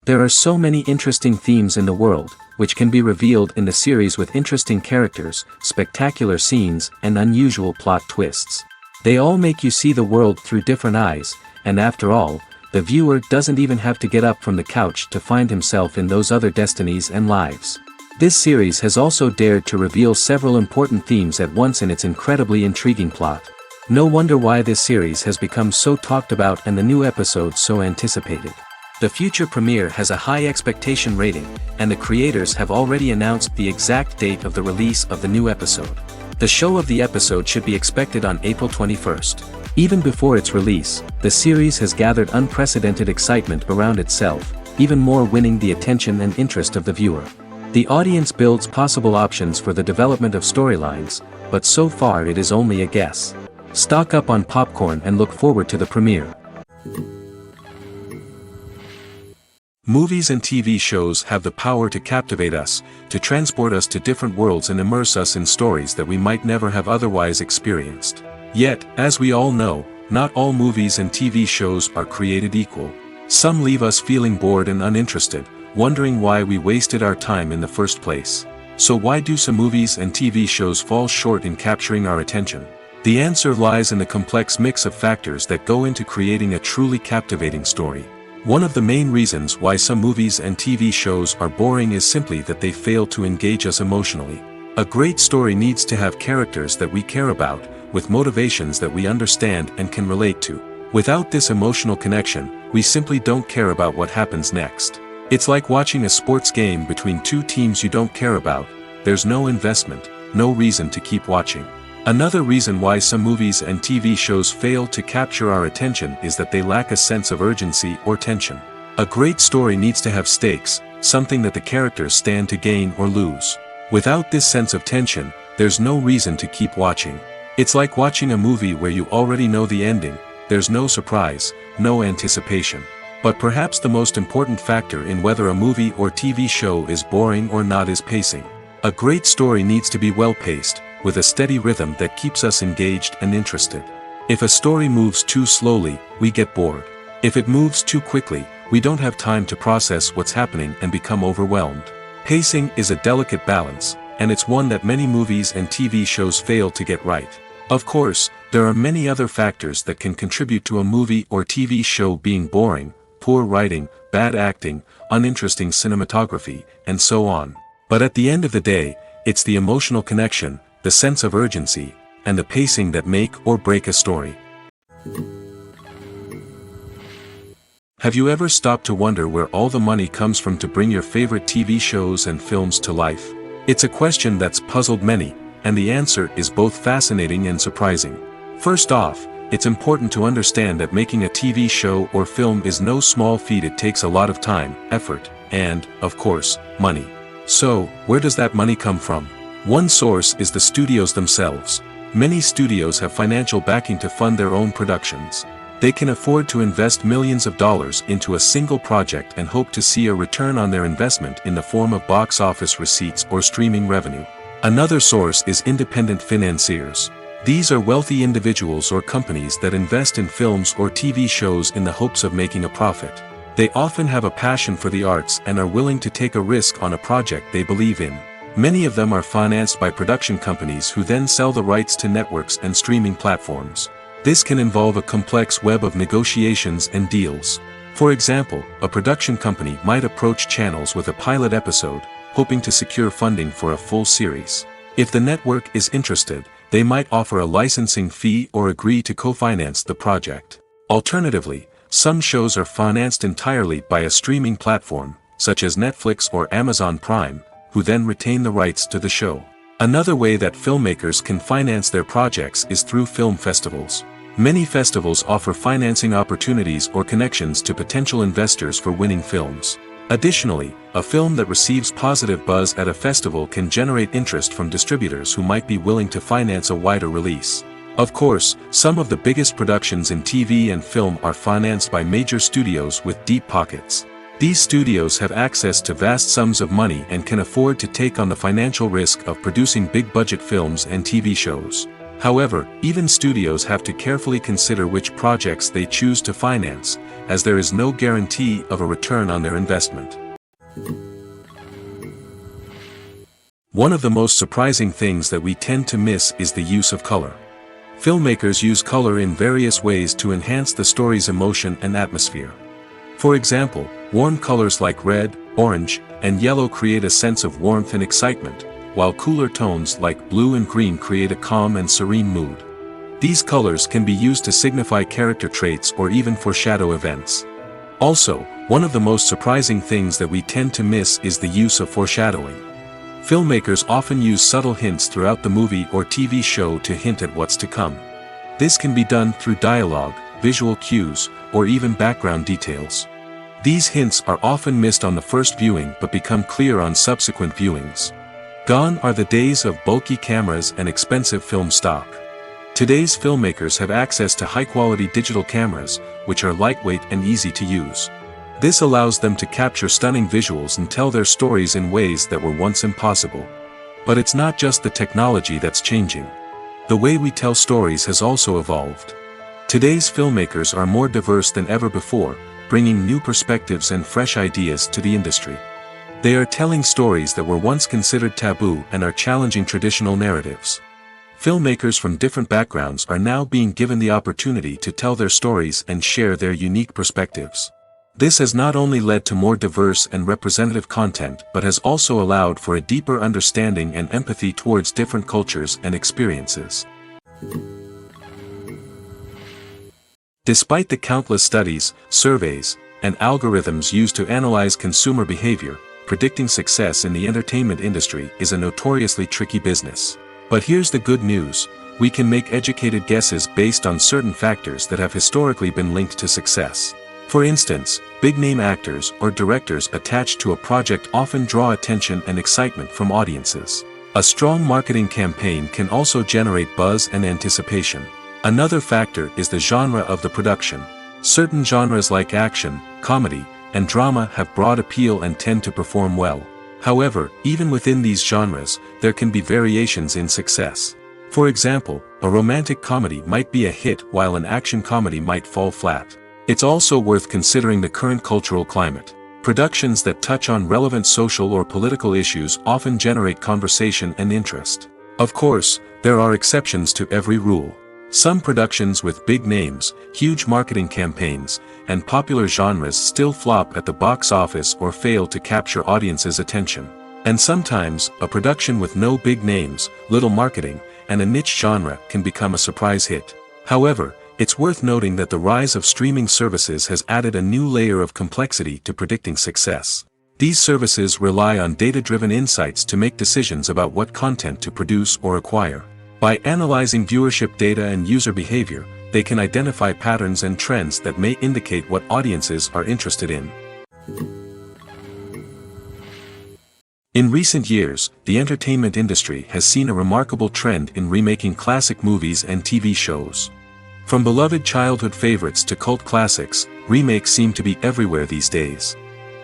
There are so many interesting themes in the world, which can be revealed in the series with interesting characters, spectacular scenes, and unusual plot twists. They all make you see the world through different eyes, and after all, the viewer doesn't even have to get up from the couch to find himself in those other destinies and lives. This series has also dared to reveal several important themes at once in its incredibly intriguing plot. No wonder why this series has become so talked about and the new episodes so anticipated. The future premiere has a high expectation rating, and the creators have already announced the exact date of the release of the new episode. The show of the episode should be expected on April 21st. Even before its release, the series has gathered unprecedented excitement around itself, even more winning the attention and interest of the viewer. The audience builds possible options for the development of storylines, but so far it is only a guess. Stock up on popcorn and look forward to the premiere. Movies and TV shows have the power to captivate us, to transport us to different worlds and immerse us in stories that we might never have otherwise experienced. Yet, as we all know, not all movies and TV shows are created equal. Some leave us feeling bored and uninterested, wondering why we wasted our time in the first place. So why do some movies and TV shows fall short in capturing our attention? The answer lies in the complex mix of factors that go into creating a truly captivating story. One of the main reasons why some movies and TV shows are boring is simply that they fail to engage us emotionally. A great story needs to have characters that we care about, with motivations that we understand and can relate to. Without this emotional connection, we simply don't care about what happens next. It's like watching a sports game between two teams you don't care about. There's no investment, no reason to keep watching. Another reason why some movies and TV shows fail to capture our attention is that they lack a sense of urgency or tension. A great story needs to have stakes, something that the characters stand to gain or lose. Without this sense of tension, there's no reason to keep watching. It's like watching a movie where you already know the ending. There's no surprise, no anticipation. But perhaps the most important factor in whether a movie or TV show is boring or not is pacing. A great story needs to be well-paced, with a steady rhythm that keeps us engaged and interested. If a story moves too slowly, we get bored. If it moves too quickly, we don't have time to process what's happening and become overwhelmed. Pacing is a delicate balance, and it's one that many movies and TV shows fail to get right. Of course, there are many other factors that can contribute to a movie or TV show being boring: poor writing, bad acting, uninteresting cinematography, and so on. But at the end of the day, it's the emotional connection, the sense of urgency, and the pacing that make or break a story. Have you ever stopped to wonder where all the money comes from to bring your favorite TV shows and films to life? It's a question that's puzzled many, and the answer is both fascinating and surprising. First off, it's important to understand that making a TV show or film is no small feat. It takes a lot of time, effort, and, of course, money. So, where does that money come from? One source is the studios themselves. Many studios have financial backing to fund their own productions. They can afford to invest millions of dollars into a single project and hope to see a return on their investment in the form of box office receipts or streaming revenue. Another source is independent financiers. These are wealthy individuals or companies that invest in films or TV shows in the hopes of making a profit. They often have a passion for the arts and are willing to take a risk on a project they believe in. Many of them are financed by production companies who then sell the rights to networks and streaming platforms. This can involve a complex web of negotiations and deals. For example, a production company might approach channels with a pilot episode, hoping to secure funding for a full series. If the network is interested, they might offer a licensing fee or agree to co-finance the project. Alternatively, some shows are financed entirely by a streaming platform, such as Netflix or Amazon Prime, who then retain the rights to the show. Another way that filmmakers can finance their projects is through film festivals. Many festivals offer financing opportunities or connections to potential investors for winning films. Additionally, a film that receives positive buzz at a festival can generate interest from distributors who might be willing to finance a wider release. Of course, some of the biggest productions in TV and film are financed by major studios with deep pockets. These studios have access to vast sums of money and can afford to take on the financial risk of producing big-budget films and TV shows. However, even studios have to carefully consider which projects they choose to finance, as there is no guarantee of a return on their investment. One of the most surprising things that we tend to miss is the use of color. Filmmakers use color in various ways to enhance the story's emotion and atmosphere. For example, warm colors like red, orange, and yellow create a sense of warmth and excitement, while cooler tones like blue and green create a calm and serene mood. These colors can be used to signify character traits or even foreshadow events. Also, one of the most surprising things that we tend to miss is the use of foreshadowing. Filmmakers often use subtle hints throughout the movie or TV show to hint at what's to come. This can be done through dialogue, visual cues, or even background details. These hints are often missed on the first viewing but become clear on subsequent viewings. Gone are the days of bulky cameras and expensive film stock. Today's filmmakers have access to high-quality digital cameras, which are lightweight and easy to use. This allows them to capture stunning visuals and tell their stories in ways that were once impossible. But it's not just the technology that's changing. The way we tell stories has also evolved. Today's filmmakers are more diverse than ever before, bringing new perspectives and fresh ideas to the industry. They are telling stories that were once considered taboo and are challenging traditional narratives. Filmmakers from different backgrounds are now being given the opportunity to tell their stories and share their unique perspectives. This has not only led to more diverse and representative content but has also allowed for a deeper understanding and empathy towards different cultures and experiences. Despite the countless studies, surveys, and algorithms used to analyze consumer behavior, predicting success in the entertainment industry is a notoriously tricky business. But here's the good news: we can make educated guesses based on certain factors that have historically been linked to success. For instance, big-name actors or directors attached to a project often draw attention and excitement from audiences. A strong marketing campaign can also generate buzz and anticipation. Another factor is the genre of the production. Certain genres like action, comedy, and drama have broad appeal and tend to perform well. However, even within these genres, there can be variations in success. For example, a romantic comedy might be a hit while an action comedy might fall flat. It's also worth considering the current cultural climate. Productions that touch on relevant social or political issues often generate conversation and interest. Of course, there are exceptions to every rule. Some productions with big names, huge marketing campaigns, and popular genres still flop at the box office or fail to capture audiences' attention. And sometimes, a production with no big names, little marketing, and a niche genre can become a surprise hit. However, it's worth noting that the rise of streaming services has added a new layer of complexity to predicting success. These services rely on data-driven insights to make decisions about what content to produce or acquire. By analyzing viewership data and user behavior, they can identify patterns and trends that may indicate what audiences are interested in. In recent years, the entertainment industry has seen a remarkable trend in remaking classic movies and TV shows. From beloved childhood favorites to cult classics, remakes seem to be everywhere these days.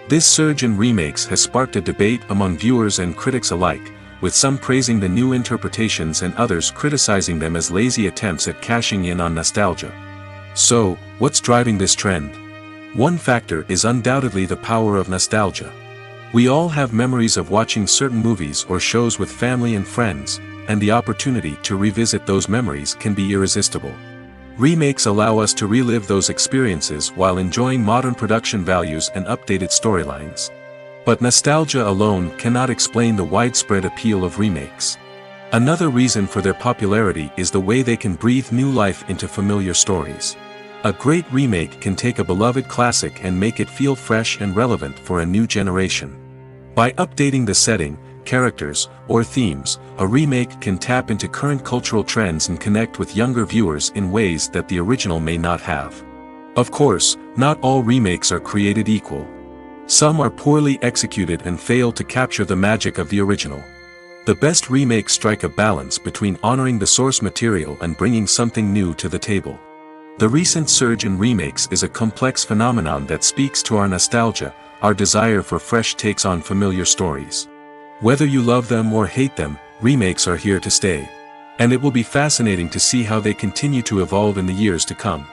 This surge in remakes has sparked a debate among viewers and critics alike, with some praising the new interpretations and others criticizing them as lazy attempts at cashing in on nostalgia. So, what's driving this trend? One factor is undoubtedly the power of nostalgia. We all have memories of watching certain movies or shows with family and friends, and the opportunity to revisit those memories can be irresistible. Remakes allow us to relive those experiences while enjoying modern production values and updated storylines. But nostalgia alone cannot explain the widespread appeal of remakes. Another reason for their popularity is the way they can breathe new life into familiar stories. A great remake can take a beloved classic and make it feel fresh and relevant for a new generation. By updating the setting, characters, or themes, a remake can tap into current cultural trends and connect with younger viewers in ways that the original may not have. Of course, not all remakes are created equal. Some are poorly executed and fail to capture the magic of the original. The best remakes strike a balance between honoring the source material and bringing something new to the table. The recent surge in remakes is a complex phenomenon that speaks to our nostalgia, our desire for fresh takes on familiar stories. Whether you love them or hate them, remakes are here to stay. And it will be fascinating to see how they continue to evolve in the years to come.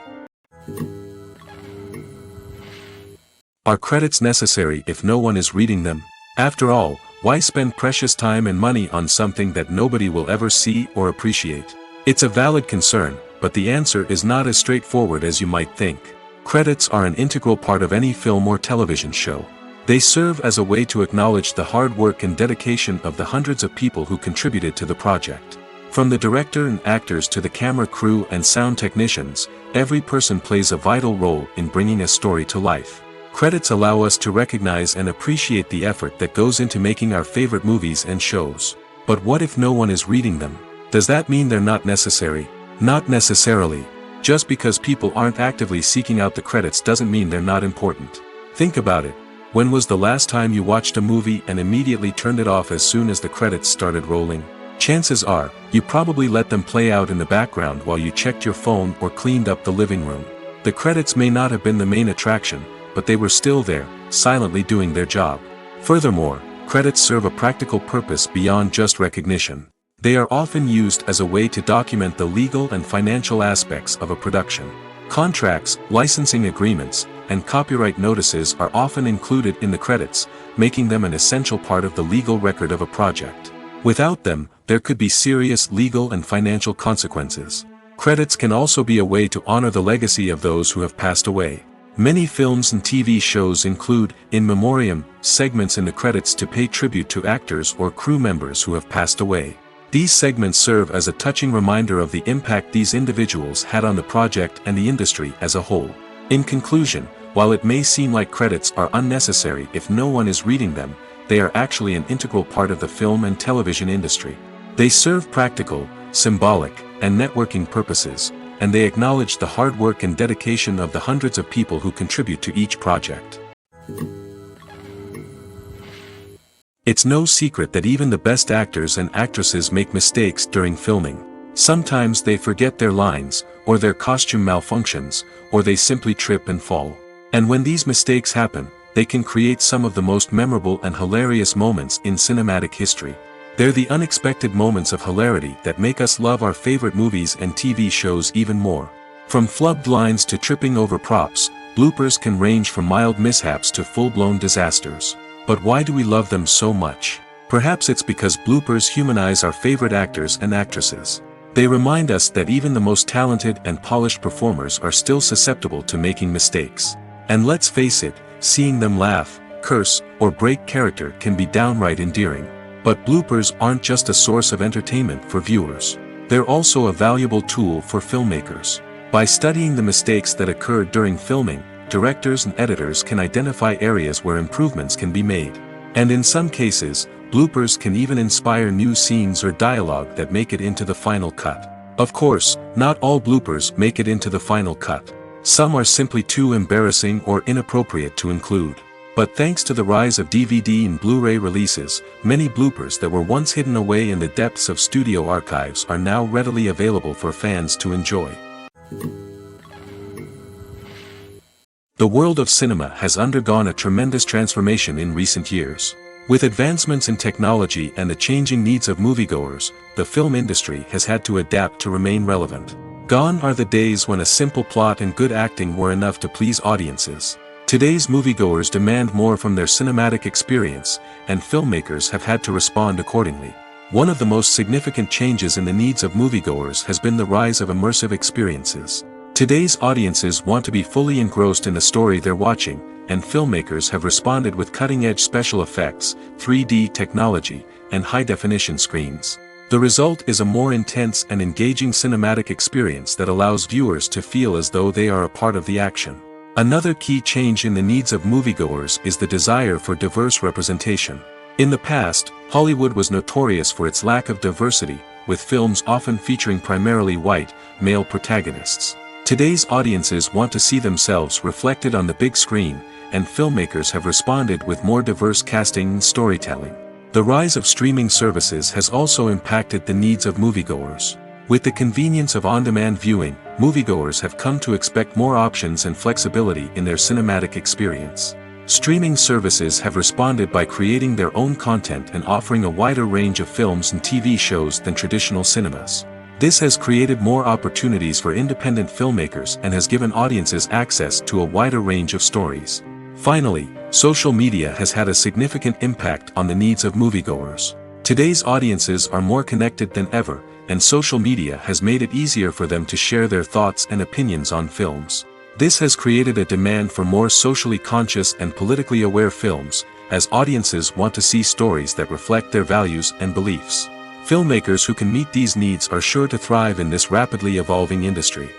Are credits necessary if no one is reading them? After all, why spend precious time and money on something that nobody will ever see or appreciate? It's a valid concern, but the answer is not as straightforward as you might think. Credits are an integral part of any film or television show. They serve as a way to acknowledge the hard work and dedication of the hundreds of people who contributed to the project. From the director and actors to the camera crew and sound technicians, every person plays a vital role in bringing a story to life. Credits allow us to recognize and appreciate the effort that goes into making our favorite movies and shows. But what if no one is reading them? Does that mean they're not necessary? Not necessarily. Just because people aren't actively seeking out the credits doesn't mean they're not important. Think about it. When was the last time you watched a movie and immediately turned it off as soon as the credits started rolling? Chances are, you probably let them play out in the background while you checked your phone or cleaned up the living room. The credits may not have been the main attraction, but they were still there, silently doing their job. Furthermore, credits serve a practical purpose beyond just recognition. They are often used as a way to document the legal and financial aspects of a production. Contracts, licensing agreements, and copyright notices are often included in the credits, making them an essential part of the legal record of a project. Without them, there could be serious legal and financial consequences. Credits can also be a way to honor the legacy of those who have passed away. Many films and TV shows include, in memoriam, segments in the credits to pay tribute to actors or crew members who have passed away. These segments serve as a touching reminder of the impact these individuals had on the project and the industry as a whole. In conclusion, while it may seem like credits are unnecessary if no one is reading them, they are actually an integral part of the film and television industry. They serve practical, symbolic, and networking purposes, and they acknowledge the hard work and dedication of the hundreds of people who contribute to each project. It's no secret that even the best actors and actresses make mistakes during filming. Sometimes they forget their lines, or their costume malfunctions, or they simply trip and fall. And when these mistakes happen, they can create some of the most memorable and hilarious moments in cinematic history. They're the unexpected moments of hilarity that make us love our favorite movies and TV shows even more. From flubbed lines to tripping over props, bloopers can range from mild mishaps to full-blown disasters. But why do we love them so much? Perhaps it's because bloopers humanize our favorite actors and actresses. They remind us that even the most talented and polished performers are still susceptible to making mistakes. And let's face it, seeing them laugh, curse, or break character can be downright endearing. But bloopers aren't just a source of entertainment for viewers. They're also a valuable tool for filmmakers. By studying the mistakes that occurred during filming, directors and editors can identify areas where improvements can be made. And in some cases, bloopers can even inspire new scenes or dialogue that make it into the final cut. Of course, not all bloopers make it into the final cut. Some are simply too embarrassing or inappropriate to include. But thanks to the rise of DVD and Blu-ray releases, many bloopers that were once hidden away in the depths of studio archives are now readily available for fans to enjoy. The world of cinema has undergone a tremendous transformation in recent years. With advancements in technology and the changing needs of moviegoers, the film industry has had to adapt to remain relevant. Gone are the days when a simple plot and good acting were enough to please audiences. Today's moviegoers demand more from their cinematic experience, and filmmakers have had to respond accordingly. One of the most significant changes in the needs of moviegoers has been the rise of immersive experiences. Today's audiences want to be fully engrossed in the story they're watching, and filmmakers have responded with cutting-edge special effects, 3D technology, and high-definition screens. The result is a more intense and engaging cinematic experience that allows viewers to feel as though they are a part of the action. Another key change in the needs of moviegoers is the desire for diverse representation. In the past, Hollywood was notorious for its lack of diversity, with films often featuring primarily white, male protagonists. Today's audiences want to see themselves reflected on the big screen, and filmmakers have responded with more diverse casting and storytelling. The rise of streaming services has also impacted the needs of moviegoers. With the convenience of on-demand viewing, moviegoers have come to expect more options and flexibility in their cinematic experience. Streaming services have responded by creating their own content and offering a wider range of films and TV shows than traditional cinemas. This has created more opportunities for independent filmmakers and has given audiences access to a wider range of stories. Finally, social media has had a significant impact on the needs of moviegoers. Today's audiences are more connected than ever, and social media has made it easier for them to share their thoughts and opinions on films. This has created a demand for more socially conscious and politically aware films, as audiences want to see stories that reflect their values and beliefs. Filmmakers who can meet these needs are sure to thrive in this rapidly evolving industry.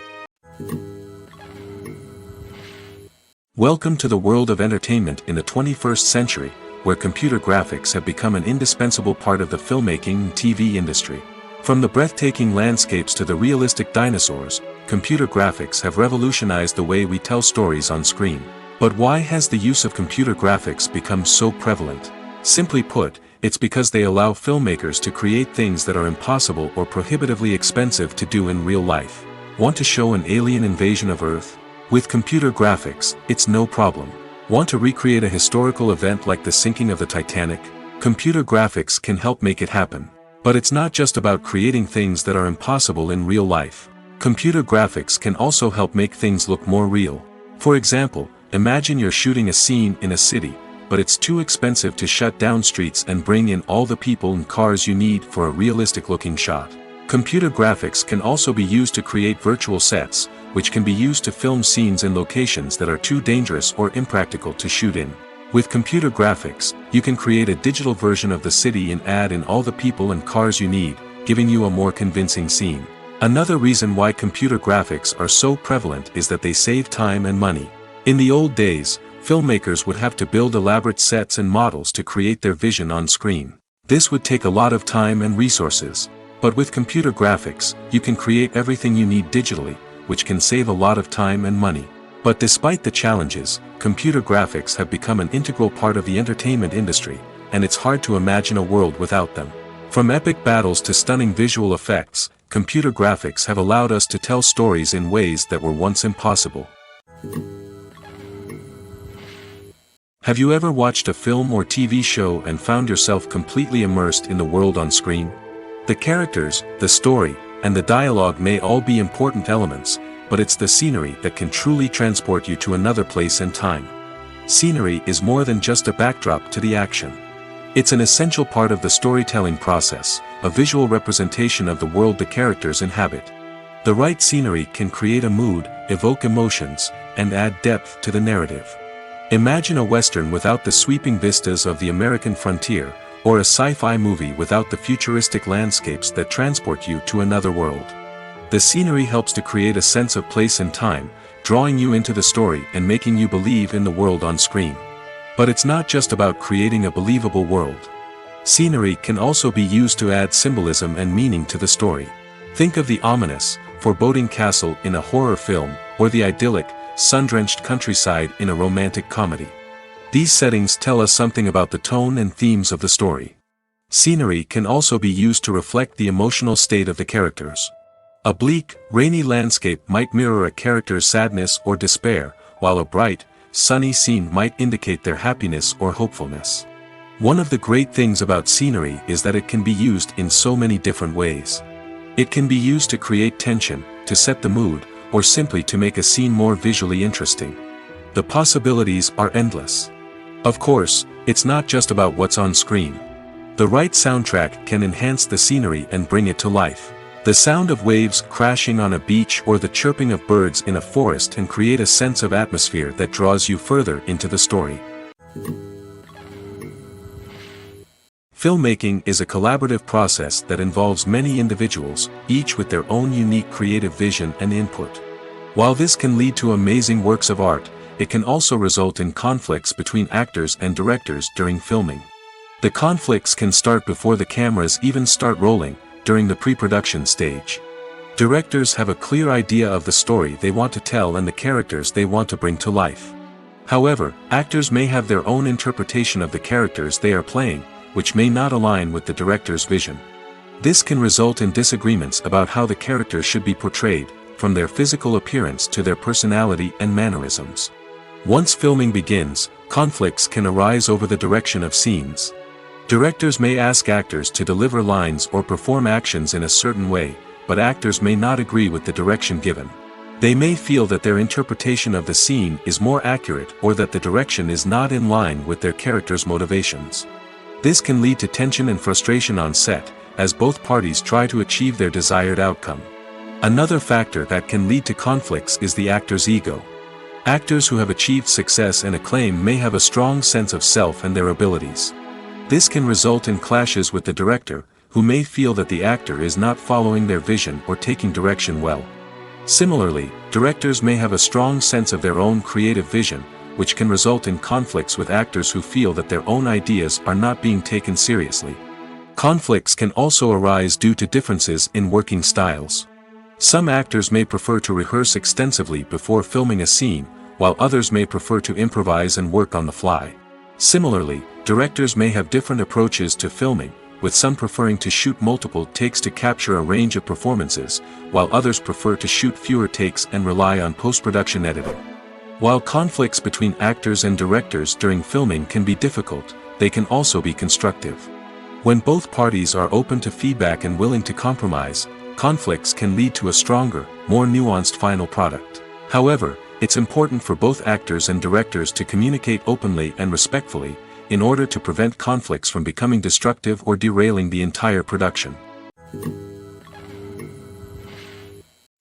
Welcome to the world of entertainment in the 21st century, where computer graphics have become an indispensable part of the filmmaking and TV industry. From the breathtaking landscapes to the realistic dinosaurs, computer graphics have revolutionized the way we tell stories on screen. But why has the use of computer graphics become so prevalent? Simply put, it's because they allow filmmakers to create things that are impossible or prohibitively expensive to do in real life. Want to show an alien invasion of Earth? With computer graphics, it's no problem. Want to recreate a historical event like the sinking of the Titanic? Computer graphics can help make it happen. But it's not just about creating things that are impossible in real life. Computer graphics can also help make things look more real. For example, imagine you're shooting a scene in a city, but it's too expensive to shut down streets and bring in all the people and cars you need for a realistic-looking shot. Computer graphics can also be used to create virtual sets, which can be used to film scenes in locations that are too dangerous or impractical to shoot in. With computer graphics, you can create a digital version of the city and add in all the people and cars you need, giving you a more convincing scene. Another reason why computer graphics are so prevalent is that they save time and money. In the old days, filmmakers would have to build elaborate sets and models to create their vision on screen. This would take a lot of time and resources. But with computer graphics, you can create everything you need digitally, which can save a lot of time and money. But despite the challenges, computer graphics have become an integral part of the entertainment industry, and it's hard to imagine a world without them. From epic battles to stunning visual effects, computer graphics have allowed us to tell stories in ways that were once impossible. Have you ever watched a film or TV show and found yourself completely immersed in the world on screen? The characters, the story, and the dialogue may all be important elements, but it's the scenery that can truly transport you to another place and time. Scenery is more than just a backdrop to the action. It's an essential part of the storytelling process, a visual representation of the world the characters inhabit. The right scenery can create a mood, evoke emotions, and add depth to the narrative. Imagine a Western without the sweeping vistas of the American frontier, or a sci-fi movie without the futuristic landscapes that transport you to another world. The scenery helps to create a sense of place and time, drawing you into the story and making you believe in the world on screen. But it's not just about creating a believable world. Scenery can also be used to add symbolism and meaning to the story. Think of the ominous, foreboding castle in a horror film, or the idyllic, sun-drenched countryside in a romantic comedy. These settings tell us something about the tone and themes of the story. Scenery can also be used to reflect the emotional state of the characters. A bleak, rainy landscape might mirror a character's sadness or despair, while a bright, sunny scene might indicate their happiness or hopefulness. One of the great things about scenery is that it can be used in so many different ways. It can be used to create tension, to set the mood, or simply to make a scene more visually interesting. The possibilities are endless. Of course, it's not just about what's on screen. The right soundtrack can enhance the scenery and bring it to life. The sound of waves crashing on a beach or the chirping of birds in a forest can create a sense of atmosphere that draws you further into the story. Filmmaking is a collaborative process that involves many individuals, each with their own unique creative vision and input. While this can lead to amazing works of art, it can also result in conflicts between actors and directors during filming. The conflicts can start before the cameras even start rolling, during the pre-production stage. Directors have a clear idea of the story they want to tell and the characters they want to bring to life. However, actors may have their own interpretation of the characters they are playing, which may not align with the director's vision. This can result in disagreements about how the characters should be portrayed, from their physical appearance to their personality and mannerisms. Once filming begins, conflicts can arise over the direction of scenes. Directors may ask actors to deliver lines or perform actions in a certain way, but actors may not agree with the direction given. They may feel that their interpretation of the scene is more accurate or that the direction is not in line with their character's motivations. This can lead to tension and frustration on set, as both parties try to achieve their desired outcome. Another factor that can lead to conflicts is the actor's ego. Actors who have achieved success and acclaim may have a strong sense of self and their abilities. This can result in clashes with the director, who may feel that the actor is not following their vision or taking direction well. Similarly, directors may have a strong sense of their own creative vision, which can result in conflicts with actors who feel that their own ideas are not being taken seriously. Conflicts can also arise due to differences in working styles. Some actors may prefer to rehearse extensively before filming a scene, while others may prefer to improvise and work on the fly. Similarly, directors may have different approaches to filming, with some preferring to shoot multiple takes to capture a range of performances, while others prefer to shoot fewer takes and rely on post-production editing. While conflicts between actors and directors during filming can be difficult, they can also be constructive. When both parties are open to feedback and willing to compromise, conflicts can lead to a stronger, more nuanced final product. However, it's important for both actors and directors to communicate openly and respectfully, in order to prevent conflicts from becoming destructive or derailing the entire production.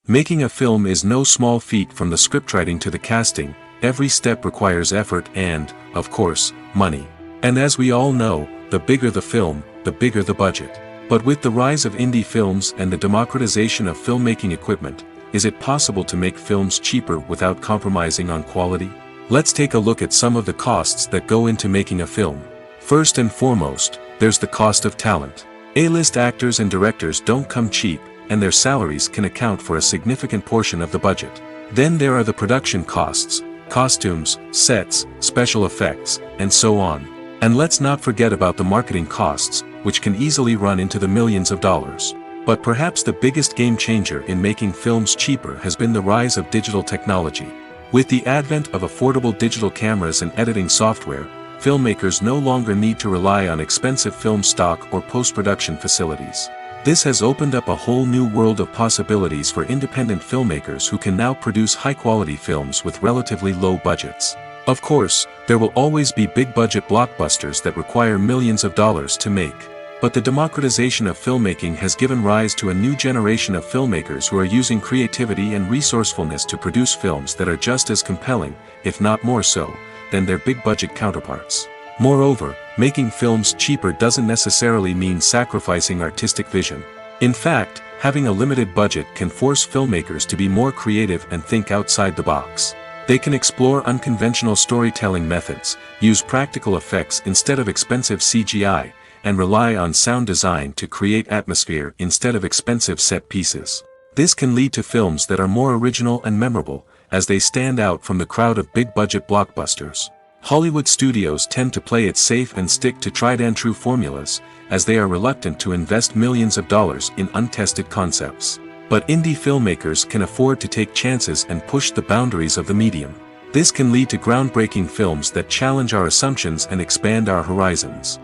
Making a film is no small feat. From the scriptwriting to the casting, every step requires effort and, of course, money. And as we all know, the bigger the film, the bigger the budget. But with the rise of indie films and the democratization of filmmaking equipment, is it possible to make films cheaper without compromising on quality? Let's take a look at some of the costs that go into making a film. First and foremost, there's the cost of talent. A-list actors and directors don't come cheap, and their salaries can account for a significant portion of the budget. Then there are the production costs, costumes, sets, special effects, and so on. And let's not forget about the marketing costs, which can easily run into the millions of dollars. But perhaps the biggest game changer in making films cheaper has been the rise of digital technology. With the advent of affordable digital cameras and editing software, filmmakers no longer need to rely on expensive film stock or post-production facilities. This has opened up a whole new world of possibilities for independent filmmakers who can now produce high-quality films with relatively low budgets. Of course, there will always be big-budget blockbusters that require millions of dollars to make. But the democratization of filmmaking has given rise to a new generation of filmmakers who are using creativity and resourcefulness to produce films that are just as compelling, if not more so, than their big-budget counterparts. Moreover, making films cheaper doesn't necessarily mean sacrificing artistic vision. In fact, having a limited budget can force filmmakers to be more creative and think outside the box. They can explore unconventional storytelling methods, use practical effects instead of expensive CGI, and rely on sound design to create atmosphere instead of expensive set pieces. This can lead to films that are more original and memorable, as they stand out from the crowd of big-budget blockbusters. Hollywood studios tend to play it safe and stick to tried-and-true formulas, as they are reluctant to invest millions of dollars in untested concepts. But indie filmmakers can afford to take chances and push the boundaries of the medium. This can lead to groundbreaking films that challenge our assumptions and expand our horizons.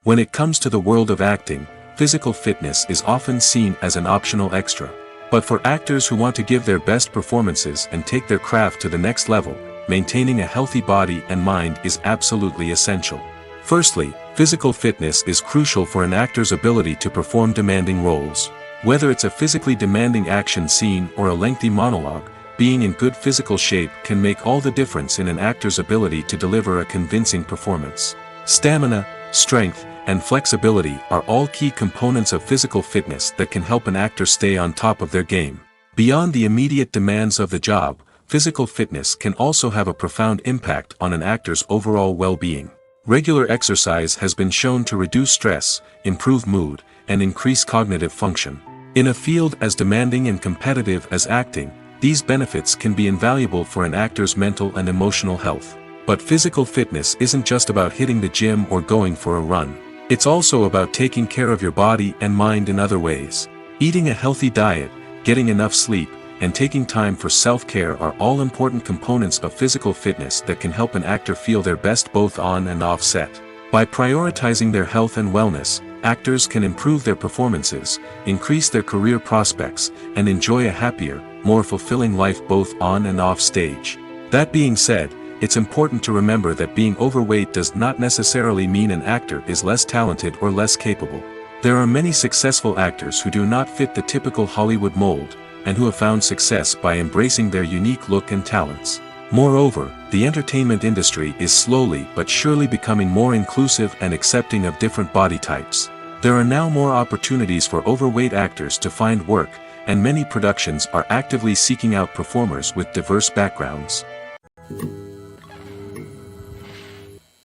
When it comes to the world of acting, physical fitness is often seen as an optional extra. But for actors who want to give their best performances and take their craft to the next level, maintaining a healthy body and mind is absolutely essential. Firstly, physical fitness is crucial for an actor's ability to perform demanding roles. Whether it's a physically demanding action scene or a lengthy monologue, being in good physical shape can make all the difference in an actor's ability to deliver a convincing performance. Stamina, strength, and flexibility are all key components of physical fitness that can help an actor stay on top of their game. Beyond the immediate demands of the job, physical fitness can also have a profound impact on an actor's overall well-being. Regular exercise has been shown to reduce stress, improve mood, and increase cognitive function. In a field as demanding and competitive as acting, these benefits can be invaluable for an actor's mental and emotional health. But physical fitness isn't just about hitting the gym or going for a run. It's also about taking care of your body and mind in other ways. Eating a healthy diet, getting enough sleep, and taking time for self-care are all important components of physical fitness that can help an actor feel their best both on and off set. By prioritizing their health and wellness, actors can improve their performances, increase their career prospects, and enjoy a happier, more fulfilling life both on and off stage. That being said, it's important to remember that being overweight does not necessarily mean an actor is less talented or less capable. There are many successful actors who do not fit the typical Hollywood mold, and who have found success by embracing their unique look and talents. Moreover, the entertainment industry is slowly but surely becoming more inclusive and accepting of different body types. There are now more opportunities for overweight actors to find work, and many productions are actively seeking out performers with diverse backgrounds.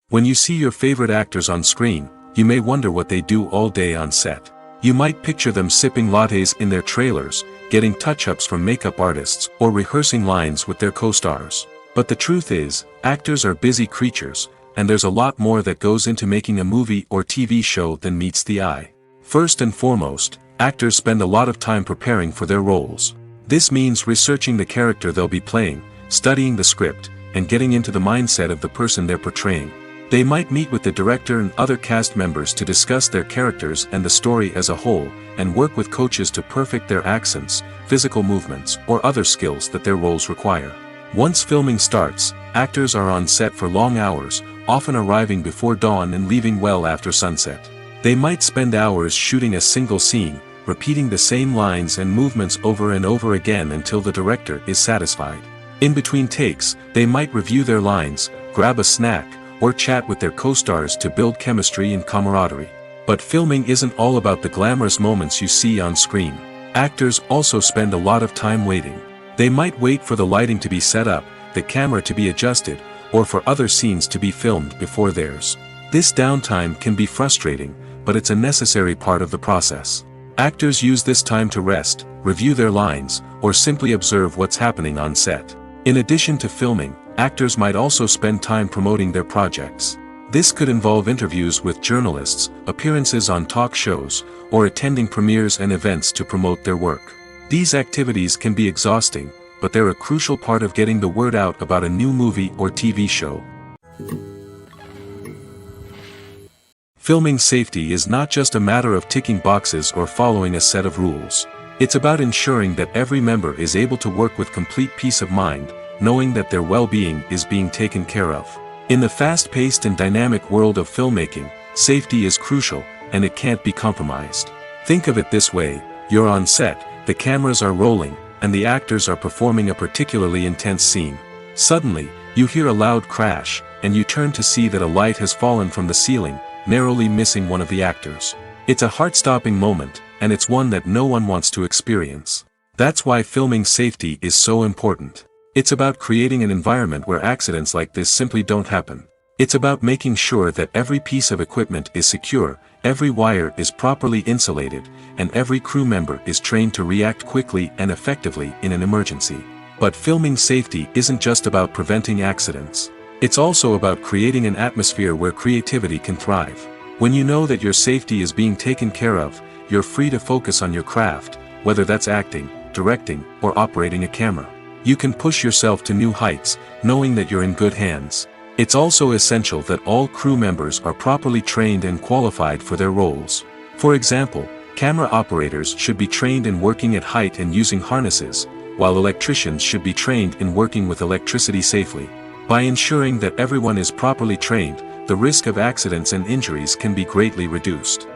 When you see your favorite actors on screen, you may wonder what they do all day on set. You might picture them sipping lattes in their trailers, getting touch-ups from makeup artists, or rehearsing lines with their co-stars. But the truth is, actors are busy creatures, and there's a lot more that goes into making a movie or TV show than meets the eye. First and foremost, actors spend a lot of time preparing for their roles. This means researching the character they'll be playing, studying the script, and getting into the mindset of the person they're portraying. They might meet with the director and other cast members to discuss their characters and the story as a whole, and work with coaches to perfect their accents, physical movements, or other skills that their roles require. Once filming starts, actors are on set for long hours, often arriving before dawn and leaving well after sunset. They might spend hours shooting a single scene, repeating the same lines and movements over and over again until the director is satisfied. In between takes, they might review their lines, grab a snack, or chat with their co-stars to build chemistry and camaraderie. But filming isn't all about the glamorous moments you see on screen. Actors also spend a lot of time waiting. They might wait for the lighting to be set up, the camera to be adjusted, or for other scenes to be filmed before theirs. This downtime can be frustrating, but it's a necessary part of the process. Actors use this time to rest, review their lines, or simply observe what's happening on set. In addition to filming, actors might also spend time promoting their projects. This could involve interviews with journalists, appearances on talk shows, or attending premieres and events to promote their work. These activities can be exhausting, but they're a crucial part of getting the word out about a new movie or TV show. Filming safety is not just a matter of ticking boxes or following a set of rules. It's about ensuring that every member is able to work with complete peace of mind, knowing that their well-being is being taken care of. In the fast-paced and dynamic world of filmmaking, safety is crucial, and it can't be compromised. Think of it this way: you're on set, the cameras are rolling, and the actors are performing a particularly intense scene. Suddenly, you hear a loud crash, and you turn to see that a light has fallen from the ceiling, narrowly missing one of the actors. It's a heart-stopping moment, and it's one that no one wants to experience. That's why filming safety is so important. It's about creating an environment where accidents like this simply don't happen. It's about making sure that every piece of equipment is secure, every wire is properly insulated, and every crew member is trained to react quickly and effectively in an emergency. But filming safety isn't just about preventing accidents. It's also about creating an atmosphere where creativity can thrive. When you know that your safety is being taken care of, you're free to focus on your craft, whether that's acting, directing, or operating a camera. You can push yourself to new heights, knowing that you're in good hands. It's also essential that all crew members are properly trained and qualified for their roles. For example, camera operators should be trained in working at height and using harnesses, while electricians should be trained in working with electricity safely. By ensuring that everyone is properly trained, the risk of accidents and injuries can be greatly reduced.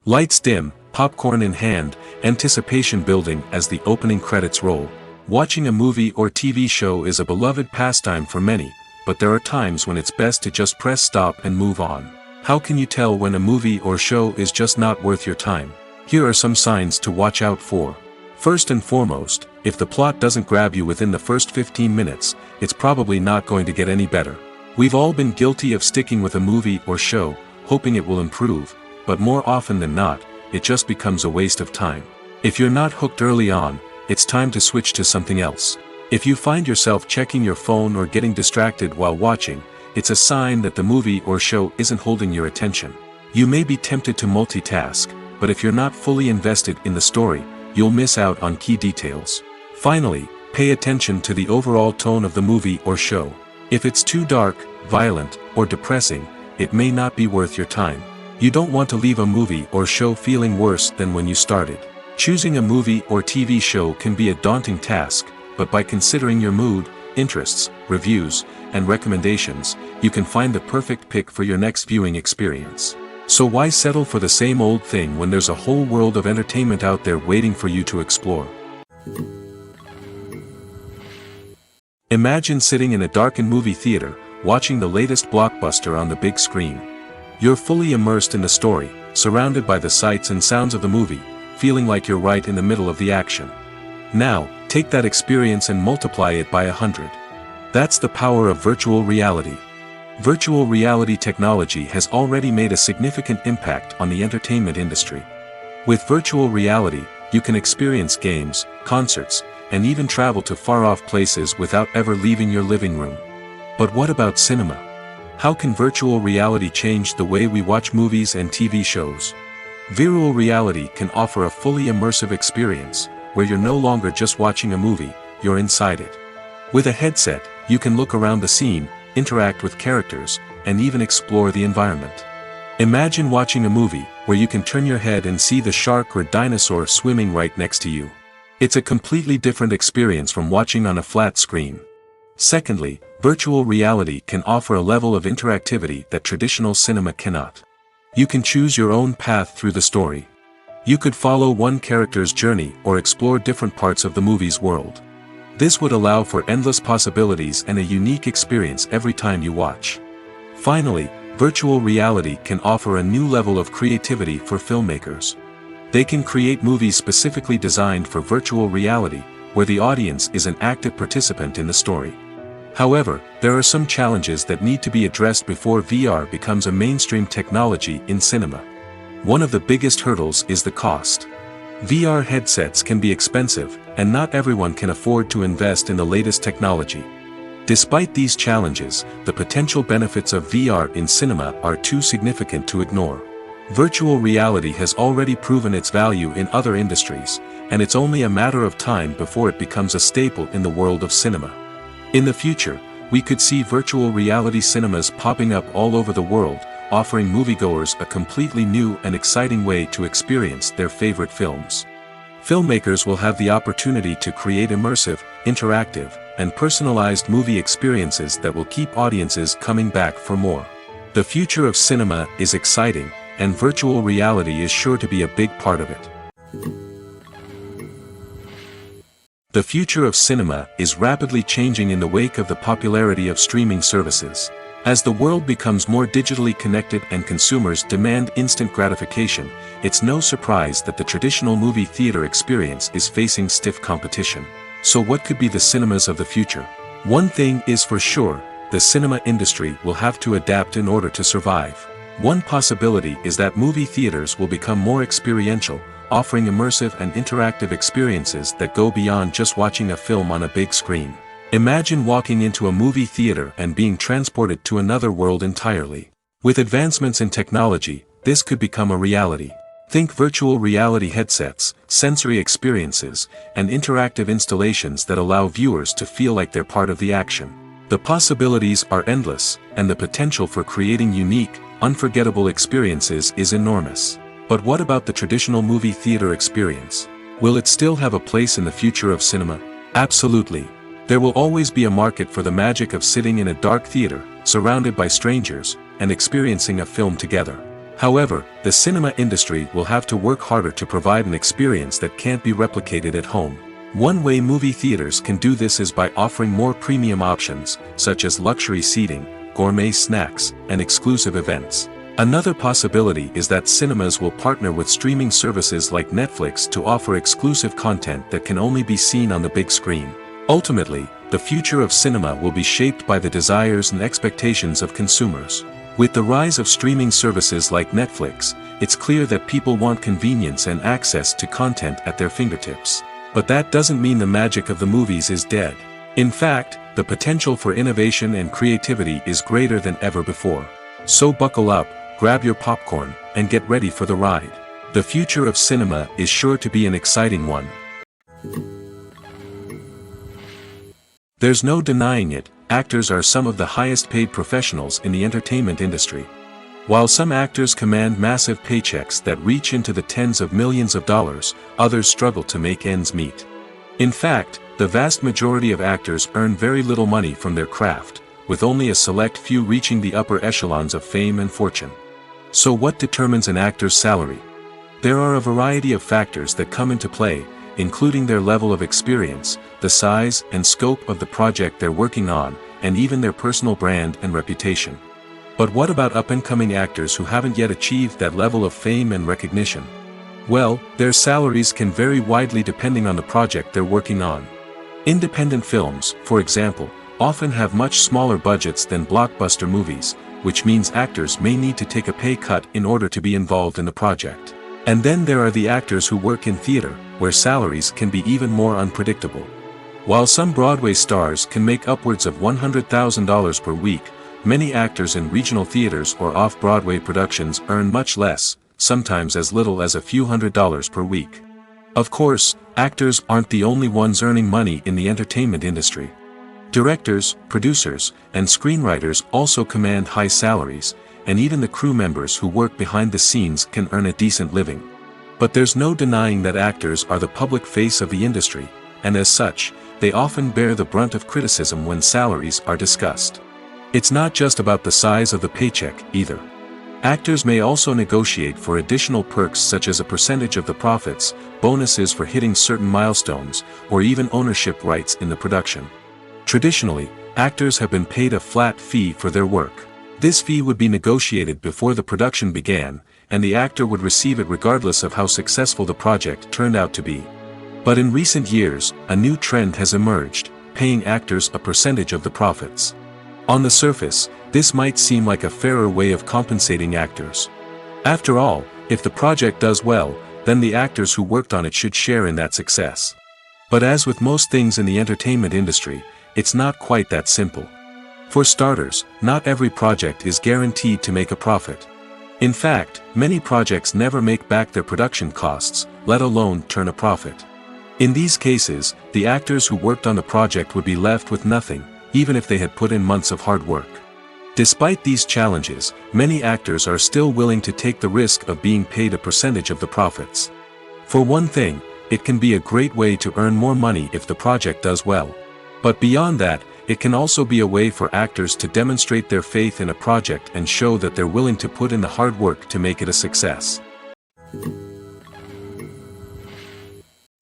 Lights dim, popcorn in hand, anticipation building as the opening credits roll. Watching a movie or TV show is a beloved pastime for many, but there are times when it's best to just press stop and move on. How can you tell when a movie or show is just not worth your time? Here are some signs to watch out for. First and foremost, if the plot doesn't grab you within the first 15 minutes, it's probably not going to get any better. We've all been guilty of sticking with a movie or show, hoping it will improve, but more often than not, it just becomes a waste of time. If you're not hooked early on, it's time to switch to something else. If you find yourself checking your phone or getting distracted while watching, it's a sign that the movie or show isn't holding your attention. You may be tempted to multitask, but if you're not fully invested in the story, you'll miss out on key details. Finally, pay attention to the overall tone of the movie or show. If it's too dark, violent, or depressing, it may not be worth your time. You don't want to leave a movie or show feeling worse than when you started. Choosing a movie or TV show can be a daunting task, but by considering your mood, interests, reviews, and recommendations, you can find the perfect pick for your next viewing experience. So why settle for the same old thing when there's a whole world of entertainment out there waiting for you to explore? Imagine sitting in a darkened movie theater, watching the latest blockbuster on the big screen. You're fully immersed in the story, surrounded by the sights and sounds of the movie, feeling like you're right in the middle of the action. Now, take that experience and multiply it by 100. That's the power of virtual reality. Virtual reality technology has already made a significant impact on the entertainment industry. With virtual reality, you can experience games, concerts, and even travel to far-off places without ever leaving your living room. But what about cinema? How can virtual reality change the way we watch movies and TV shows? Virtual reality can offer a fully immersive experience, where you're no longer just watching a movie, you're inside it. With a headset, you can look around the scene, interact with characters, and even explore the environment. Imagine watching a movie, where you can turn your head and see the shark or dinosaur swimming right next to you. It's a completely different experience from watching on a flat screen. Secondly, virtual reality can offer a level of interactivity that traditional cinema cannot. You can choose your own path through the story. You could follow one character's journey or explore different parts of the movie's world. This would allow for endless possibilities and a unique experience every time you watch. Finally, virtual reality can offer a new level of creativity for filmmakers. They can create movies specifically designed for virtual reality, where the audience is an active participant in the story. However, there are some challenges that need to be addressed before VR becomes a mainstream technology in cinema. One of the biggest hurdles is the cost. VR headsets can be expensive, and not everyone can afford to invest in the latest technology. Despite these challenges, the potential benefits of VR in cinema are too significant to ignore. Virtual reality has already proven its value in other industries, and it's only a matter of time before it becomes a staple in the world of cinema. In the future, we could see virtual reality cinemas popping up all over the world, offering moviegoers a completely new and exciting way to experience their favorite films. Filmmakers will have the opportunity to create immersive, interactive, and personalized movie experiences that will keep audiences coming back for more. The future of cinema is exciting, and virtual reality is sure to be a big part of it. The future of cinema is rapidly changing in the wake of the popularity of streaming services. As the world becomes more digitally connected and consumers demand instant gratification, it's no surprise that the traditional movie theater experience is facing stiff competition. So what could be the cinemas of the future? One thing is for sure, the cinema industry will have to adapt in order to survive. One possibility is that movie theaters will become more experiential, offering immersive and interactive experiences that go beyond just watching a film on a big screen. Imagine walking into a movie theater and being transported to another world entirely. With advancements in technology, this could become a reality. Think virtual reality headsets, sensory experiences, and interactive installations that allow viewers to feel like they're part of the action. The possibilities are endless, and the potential for creating unique, unforgettable experiences is enormous. But what about the traditional movie theater experience? Will it still have a place in the future of cinema? Absolutely. There will always be a market for the magic of sitting in a dark theater, surrounded by strangers, and experiencing a film together. However, the cinema industry will have to work harder to provide an experience that can't be replicated at home. One way movie theaters can do this is by offering more premium options, such as luxury seating, gourmet snacks, and exclusive events. Another possibility is that cinemas will partner with streaming services like Netflix to offer exclusive content that can only be seen on the big screen. Ultimately, the future of cinema will be shaped by the desires and expectations of consumers. With the rise of streaming services like Netflix, it's clear that people want convenience and access to content at their fingertips. But that doesn't mean the magic of the movies is dead. In fact, the potential for innovation and creativity is greater than ever before. So buckle up, grab your popcorn, and get ready for the ride. The future of cinema is sure to be an exciting one. There's no denying it, actors are some of the highest paid professionals in the entertainment industry. While some actors command massive paychecks that reach into the tens of millions of dollars, others struggle to make ends meet. In fact, the vast majority of actors earn very little money from their craft, with only a select few reaching the upper echelons of fame and fortune. So what determines an actor's salary? There are a variety of factors that come into play, including their level of experience, the size and scope of the project they're working on, and even their personal brand and reputation. But what about up-and-coming actors who haven't yet achieved that level of fame and recognition? Well, their salaries can vary widely depending on the project they're working on. Independent films, for example, often have much smaller budgets than blockbuster movies, which means actors may need to take a pay cut in order to be involved in the project. And then there are the actors who work in theater, where salaries can be even more unpredictable. While some Broadway stars can make upwards of $100,000 per week, many actors in regional theaters or off-Broadway productions earn much less, sometimes as little as a few $100s per week. Of course, actors aren't the only ones earning money in the entertainment industry. Directors, producers, and screenwriters also command high salaries, and even the crew members who work behind the scenes can earn a decent living. But there's no denying that actors are the public face of the industry, and as such, they often bear the brunt of criticism when salaries are discussed. It's not just about the size of the paycheck, either. Actors may also negotiate for additional perks such as a percentage of the profits, bonuses for hitting certain milestones, or even ownership rights in the production. Traditionally, actors have been paid a flat fee for their work. This fee would be negotiated before the production began, and the actor would receive it regardless of how successful the project turned out to be. But in recent years, a new trend has emerged, paying actors a percentage of the profits. On the surface, this might seem like a fairer way of compensating actors. After all, if the project does well, then the actors who worked on it should share in that success. But as with most things in the entertainment industry, it's not quite that simple. For starters, not every project is guaranteed to make a profit. In fact, many projects never make back their production costs, let alone turn a profit. In these cases, the actors who worked on the project would be left with nothing, even if they had put in months of hard work. Despite these challenges, many actors are still willing to take the risk of being paid a percentage of the profits. For one thing, it can be a great way to earn more money if the project does well. But beyond that, it can also be a way for actors to demonstrate their faith in a project and show that they're willing to put in the hard work to make it a success.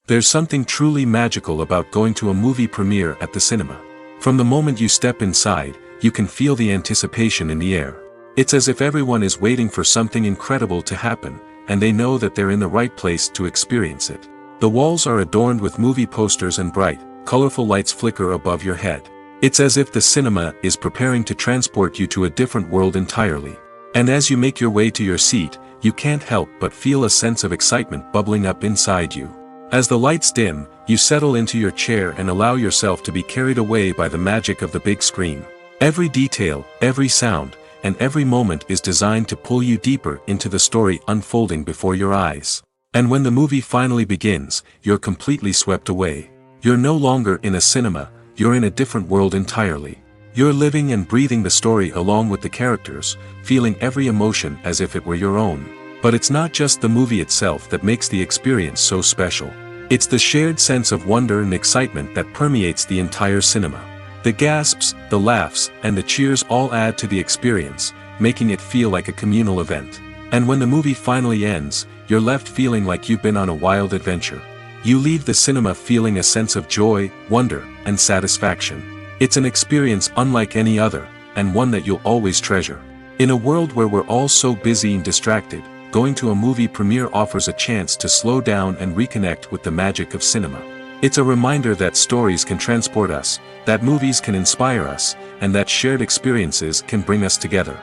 There's something truly magical about going to a movie premiere at the cinema. From the moment you step inside, you can feel the anticipation in the air. It's as if everyone is waiting for something incredible to happen, and they know that they're in the right place to experience it. The walls are adorned with movie posters and bright, colorful lights flicker above your head. It's as if the cinema is preparing to transport you to a different world entirely. And as you make your way to your seat, you can't help but feel a sense of excitement bubbling up inside you. As the lights dim, you settle into your chair and allow yourself to be carried away by the magic of the big screen. Every detail, every sound, and every moment is designed to pull you deeper into the story unfolding before your eyes. And when the movie finally begins, you're completely swept away. You're no longer in a cinema, you're in a different world entirely. You're living and breathing the story along with the characters, feeling every emotion as if it were your own. But it's not just the movie itself that makes the experience so special. It's the shared sense of wonder and excitement that permeates the entire cinema. The gasps, the laughs, and the cheers all add to the experience, making it feel like a communal event. And when the movie finally ends, you're left feeling like you've been on a wild adventure. You leave the cinema feeling a sense of joy, wonder, and satisfaction. It's an experience unlike any other, and one that you'll always treasure. In a world where we're all so busy and distracted, going to a movie premiere offers a chance to slow down and reconnect with the magic of cinema. It's a reminder that stories can transport us, that movies can inspire us, and that shared experiences can bring us together.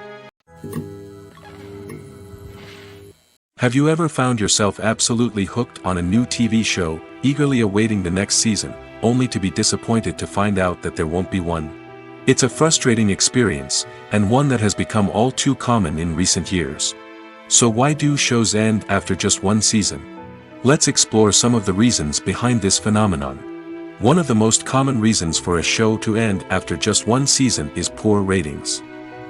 Have you ever found yourself absolutely hooked on a new TV show, eagerly awaiting the next season, only to be disappointed to find out that there won't be one? It's a frustrating experience, and one that has become all too common in recent years. So why do shows end after just one season? Let's explore some of the reasons behind this phenomenon. One of the most common reasons for a show to end after just one season is poor ratings.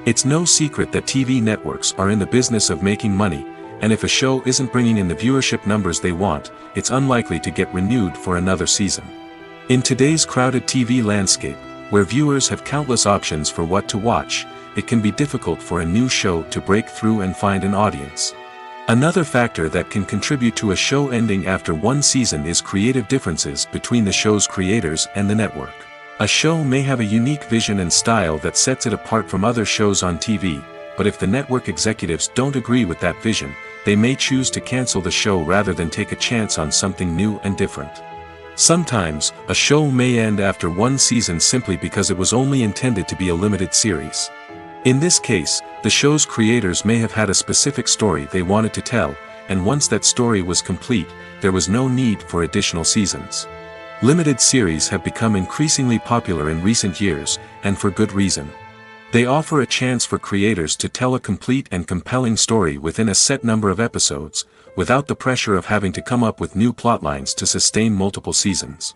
It's no secret that TV networks are in the business of making money, and if a show isn't bringing in the viewership numbers they want, it's unlikely to get renewed for another season. In today's crowded TV landscape, where viewers have countless options for what to watch, it can be difficult for a new show to break through and find an audience. Another factor that can contribute to a show ending after one season is creative differences between the show's creators and the network. A show may have a unique vision and style that sets it apart from other shows on TV, but if the network executives don't agree with that vision, they may choose to cancel the show rather than take a chance on something new and different. Sometimes, a show may end after one season simply because it was only intended to be a limited series. In this case, the show's creators may have had a specific story they wanted to tell, and once that story was complete, there was no need for additional seasons. Limited series have become increasingly popular in recent years, and for good reason. They offer a chance for creators to tell a complete and compelling story within a set number of episodes, without the pressure of having to come up with new plotlines to sustain multiple seasons.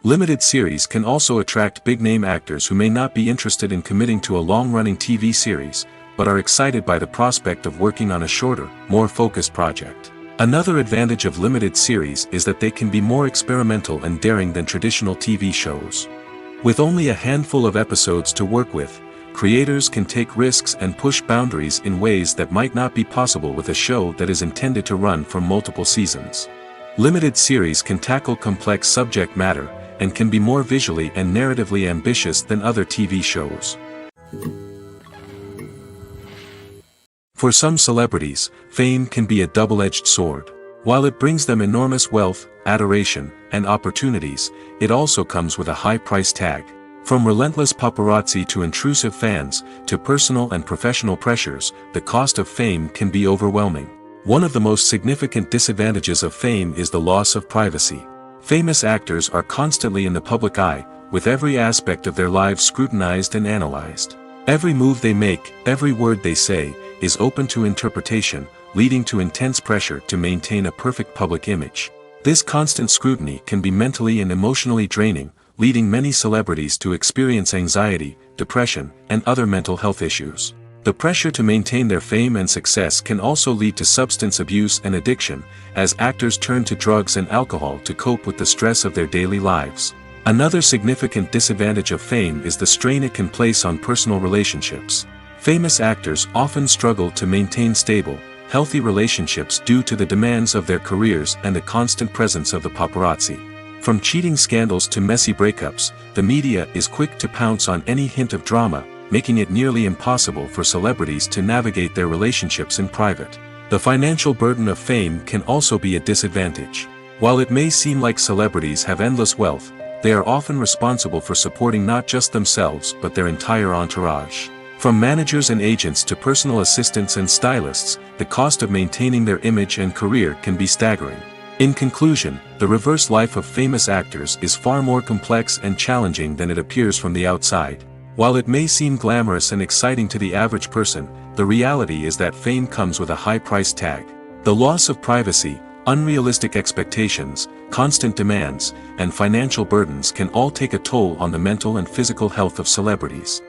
Limited series can also attract big-name actors who may not be interested in committing to a long-running TV series, but are excited by the prospect of working on a shorter, more focused project. Another advantage of limited series is that they can be more experimental and daring than traditional TV shows. With only a handful of episodes to work with, creators can take risks and push boundaries in ways that might not be possible with a show that is intended to run for multiple seasons. Limited series can tackle complex subject matter, and can be more visually and narratively ambitious than other TV shows. For some celebrities, fame can be a double-edged sword. While it brings them enormous wealth, adoration, and opportunities, it also comes with a high price tag. From relentless paparazzi to intrusive fans, to personal and professional pressures, the cost of fame can be overwhelming. One of the most significant disadvantages of fame is the loss of privacy. Famous actors are constantly in the public eye, with every aspect of their lives scrutinized and analyzed. Every move they make, every word they say, is open to interpretation, leading to intense pressure to maintain a perfect public image. This constant scrutiny can be mentally and emotionally draining, leading many celebrities to experience anxiety, depression, and other mental health issues. The pressure to maintain their fame and success can also lead to substance abuse and addiction, as actors turn to drugs and alcohol to cope with the stress of their daily lives. Another significant disadvantage of fame is the strain it can place on personal relationships. Famous actors often struggle to maintain stable, healthy relationships due to the demands of their careers and the constant presence of the paparazzi. From cheating scandals to messy breakups, the media is quick to pounce on any hint of drama, making it nearly impossible for celebrities to navigate their relationships in private. The financial burden of fame can also be a disadvantage. While it may seem like celebrities have endless wealth, they are often responsible for supporting not just themselves but their entire entourage. From managers and agents to personal assistants and stylists, the cost of maintaining their image and career can be staggering. In conclusion, the reverse life of famous actors is far more complex and challenging than it appears from the outside. While it may seem glamorous and exciting to the average person, the reality is that fame comes with a high price tag. The loss of privacy, unrealistic expectations, constant demands, and financial burdens can all take a toll on the mental and physical health of celebrities.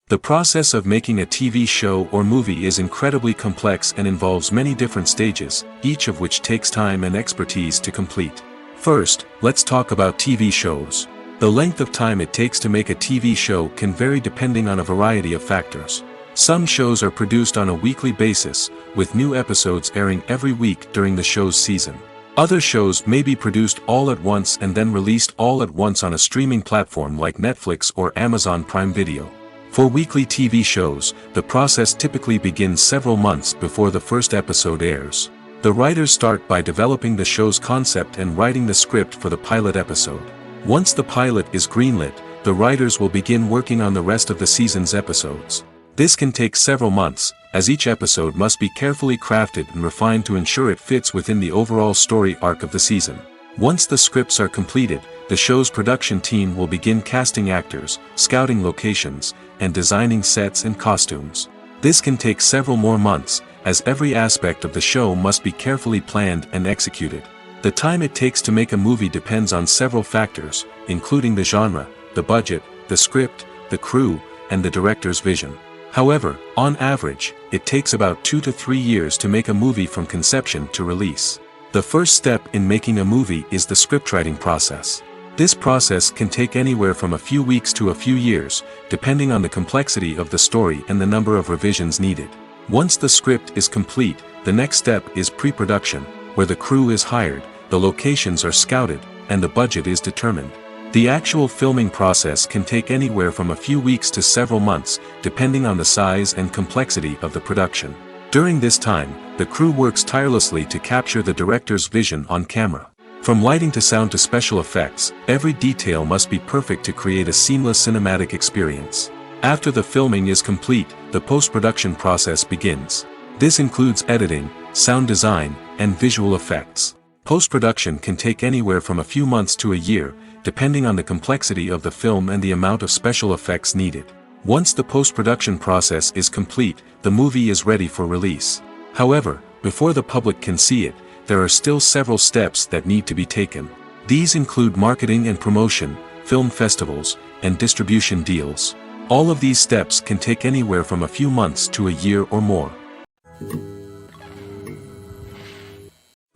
The process of making a TV show or movie is incredibly complex and involves many different stages, each of which takes time and expertise to complete. First, let's talk about TV shows. The length of time it takes to make a TV show can vary depending on a variety of factors. Some shows are produced on a weekly basis, with new episodes airing every week during the show's season. Other shows may be produced all at once and then released all at once on a streaming platform like Netflix or Amazon Prime Video. For weekly TV shows, the process typically begins several months before the first episode airs. The writers start by developing the show's concept and writing the script for the pilot episode. Once the pilot is greenlit, the writers will begin working on the rest of the season's episodes. This can take several months, as each episode must be carefully crafted and refined to ensure it fits within the overall story arc of the season. Once the scripts are completed, the show's production team will begin casting actors, scouting locations, and designing sets and costumes. This can take several more months, as every aspect of the show must be carefully planned and executed. The time it takes to make a movie depends on several factors, including the genre, the budget, the script, the crew, and the director's vision. However, on average, it takes about 2 to 3 years to make a movie from conception to release. The first step in making a movie is the scriptwriting process. This process can take anywhere from a few weeks to a few years, depending on the complexity of the story and the number of revisions needed. Once the script is complete, the next step is pre-production, where the crew is hired, the locations are scouted, and the budget is determined. The actual filming process can take anywhere from a few weeks to several months, depending on the size and complexity of the production. During this time, the crew works tirelessly to capture the director's vision on camera. From lighting to sound to special effects, every detail must be perfect to create a seamless cinematic experience. After the filming is complete, the post-production process begins. This includes editing, sound design, and visual effects. Post-production can take anywhere from a few months to a year, depending on the complexity of the film and the amount of special effects needed. Once the post-production process is complete, the movie is ready for release. However, before the public can see it, there are still several steps that need to be taken. These include marketing and promotion, film festivals, and distribution deals. All of these steps can take anywhere from a few months to a year or more.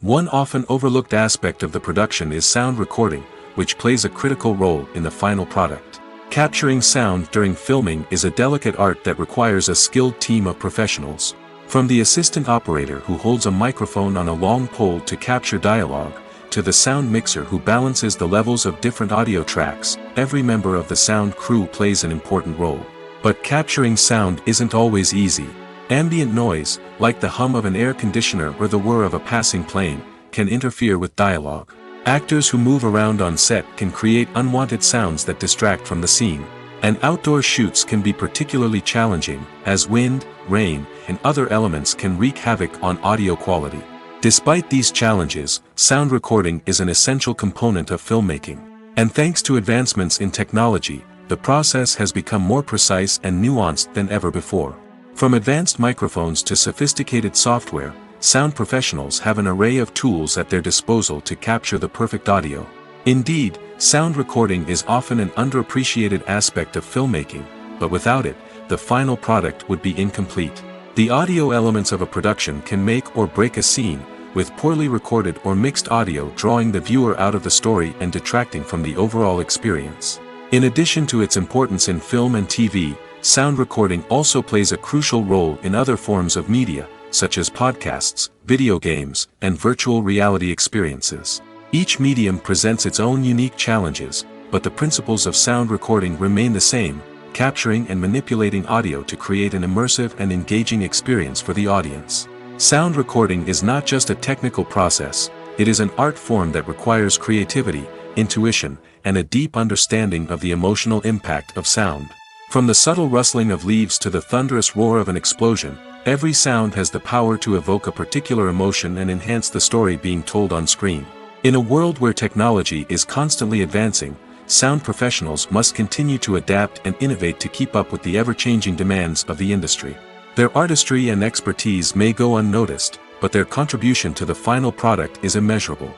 One often overlooked aspect of the production is sound recording, which plays a critical role in the final product. Capturing sound during filming is a delicate art that requires a skilled team of professionals. From the assistant operator who holds a microphone on a long pole to capture dialogue, to the sound mixer who balances the levels of different audio tracks, every member of the sound crew plays an important role. But capturing sound isn't always easy. Ambient noise, like the hum of an air conditioner or the whir of a passing plane, can interfere with dialogue. Actors who move around on set can create unwanted sounds that distract from the scene. And outdoor shoots can be particularly challenging, as wind, rain, and other elements can wreak havoc on audio quality. Despite these challenges, sound recording is an essential component of filmmaking. And thanks to advancements in technology, the process has become more precise and nuanced than ever before. From advanced microphones to sophisticated software, sound professionals have an array of tools at their disposal to capture the perfect audio. Indeed, sound recording is often an underappreciated aspect of filmmaking, but without it, the final product would be incomplete. The audio elements of a production can make or break a scene, with poorly recorded or mixed audio drawing the viewer out of the story and detracting from the overall experience. In addition to its importance in film and TV, sound recording also plays a crucial role in other forms of media, such as podcasts, video games, and virtual reality experiences. Each medium presents its own unique challenges, but the principles of sound recording remain the same, capturing and manipulating audio to create an immersive and engaging experience for the audience. Sound recording is not just a technical process, it is an art form that requires creativity, intuition, and a deep understanding of the emotional impact of sound. From the subtle rustling of leaves to the thunderous roar of an explosion, every sound has the power to evoke a particular emotion and enhance the story being told on screen. In a world where technology is constantly advancing, sound professionals must continue to adapt and innovate to keep up with the ever-changing demands of the industry. Their artistry and expertise may go unnoticed, but their contribution to the final product is immeasurable.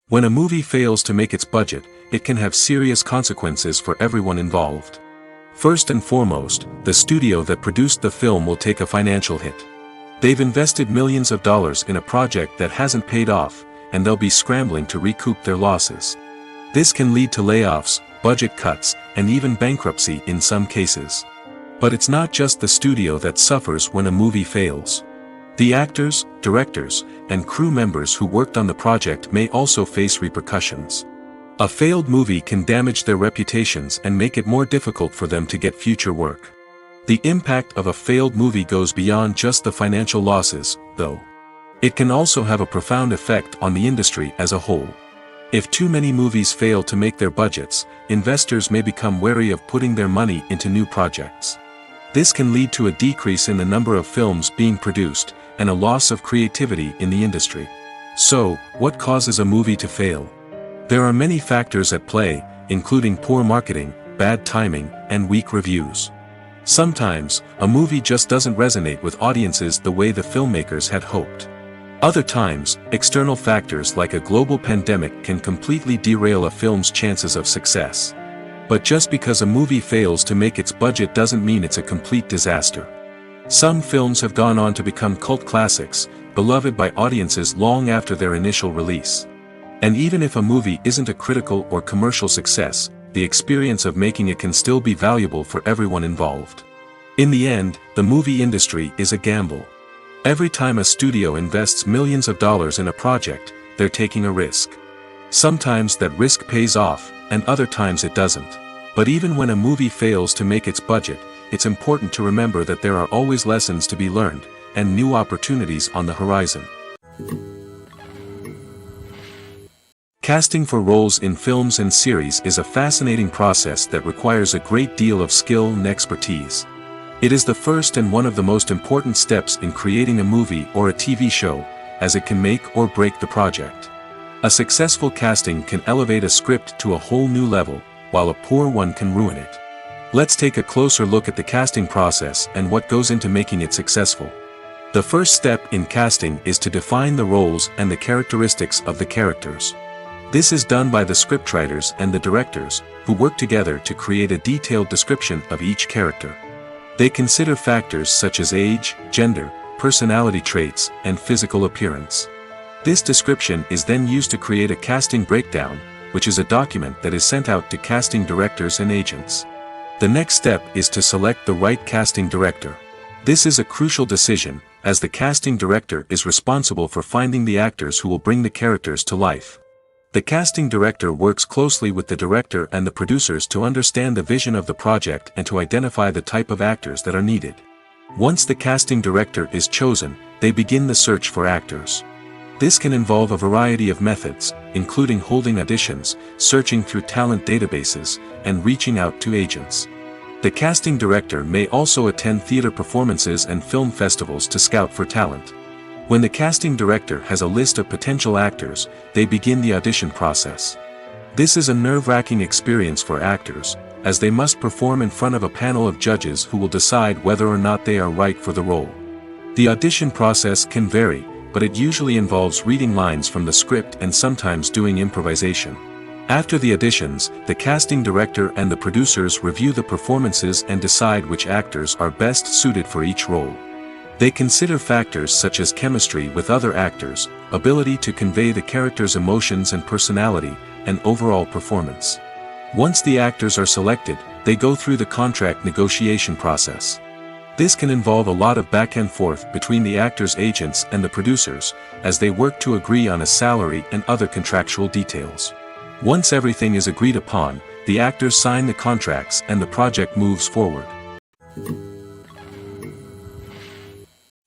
When a movie fails to make its budget, it can have serious consequences for everyone involved. First and foremost, the studio that produced the film will take a financial hit. They've invested millions of dollars in a project that hasn't paid off, and they'll be scrambling to recoup their losses. This can lead to layoffs, budget cuts, and even bankruptcy in some cases. But it's not just the studio that suffers when a movie fails. The actors, directors, and crew members who worked on the project may also face repercussions. A failed movie can damage their reputations and make it more difficult for them to get future work. The impact of a failed movie goes beyond just the financial losses, though. It can also have a profound effect on the industry as a whole. If too many movies fail to make their budgets, investors may become wary of putting their money into new projects. This can lead to a decrease in the number of films being produced, and a loss of creativity in the industry. So, what causes a movie to fail? There are many factors at play, including poor marketing, bad timing and weak reviews. Sometimes, a movie just doesn't resonate with audiences the way the filmmakers had hoped. Other times, external factors like a global pandemic can completely derail a film's chances of success. But just because a movie fails to make its budget doesn't mean it's a complete disaster. Some films have gone on to become cult classics, beloved by audiences long after their initial release. And even if a movie isn't a critical or commercial success, the experience of making it can still be valuable for everyone involved. In the end, the movie industry is a gamble. Every time a studio invests millions of dollars in a project, they're taking a risk. Sometimes that risk pays off, and other times it doesn't. But even when a movie fails to make its budget, it's important to remember that there are always lessons to be learned, and new opportunities on the horizon. Casting for roles in films and series is a fascinating process that requires a great deal of skill and expertise. It is the first and one of the most important steps in creating a movie or a TV show, as it can make or break the project. A successful casting can elevate a script to a whole new level, while a poor one can ruin it. Let's take a closer look at the casting process and what goes into making it successful. The first step in casting is to define the roles and the characteristics of the characters. This is done by the scriptwriters and the directors, who work together to create a detailed description of each character. They consider factors such as age, gender, personality traits, and physical appearance. This description is then used to create a casting breakdown, which is a document that is sent out to casting directors and agents. The next step is to select the right casting director. This is a crucial decision, as the casting director is responsible for finding the actors who will bring the characters to life. The casting director works closely with the director and the producers to understand the vision of the project and to identify the type of actors that are needed. Once the casting director is chosen, they begin the search for actors. This can involve a variety of methods, including holding auditions, searching through talent databases, and reaching out to agents. The casting director may also attend theater performances and film festivals to scout for talent. When the casting director has a list of potential actors, they begin the audition process. This is a nerve-wracking experience for actors, as they must perform in front of a panel of judges who will decide whether or not they are right for the role. The audition process can vary, but it usually involves reading lines from the script and sometimes doing improvisation. After the auditions, the casting director and the producers review the performances and decide which actors are best suited for each role. They consider factors such as chemistry with other actors, ability to convey the character's emotions and personality, and overall performance. Once the actors are selected, they go through the contract negotiation process. This can involve a lot of back and forth between the actors' agents and the producers, as they work to agree on a salary and other contractual details. Once everything is agreed upon, the actors sign the contracts and the project moves forward.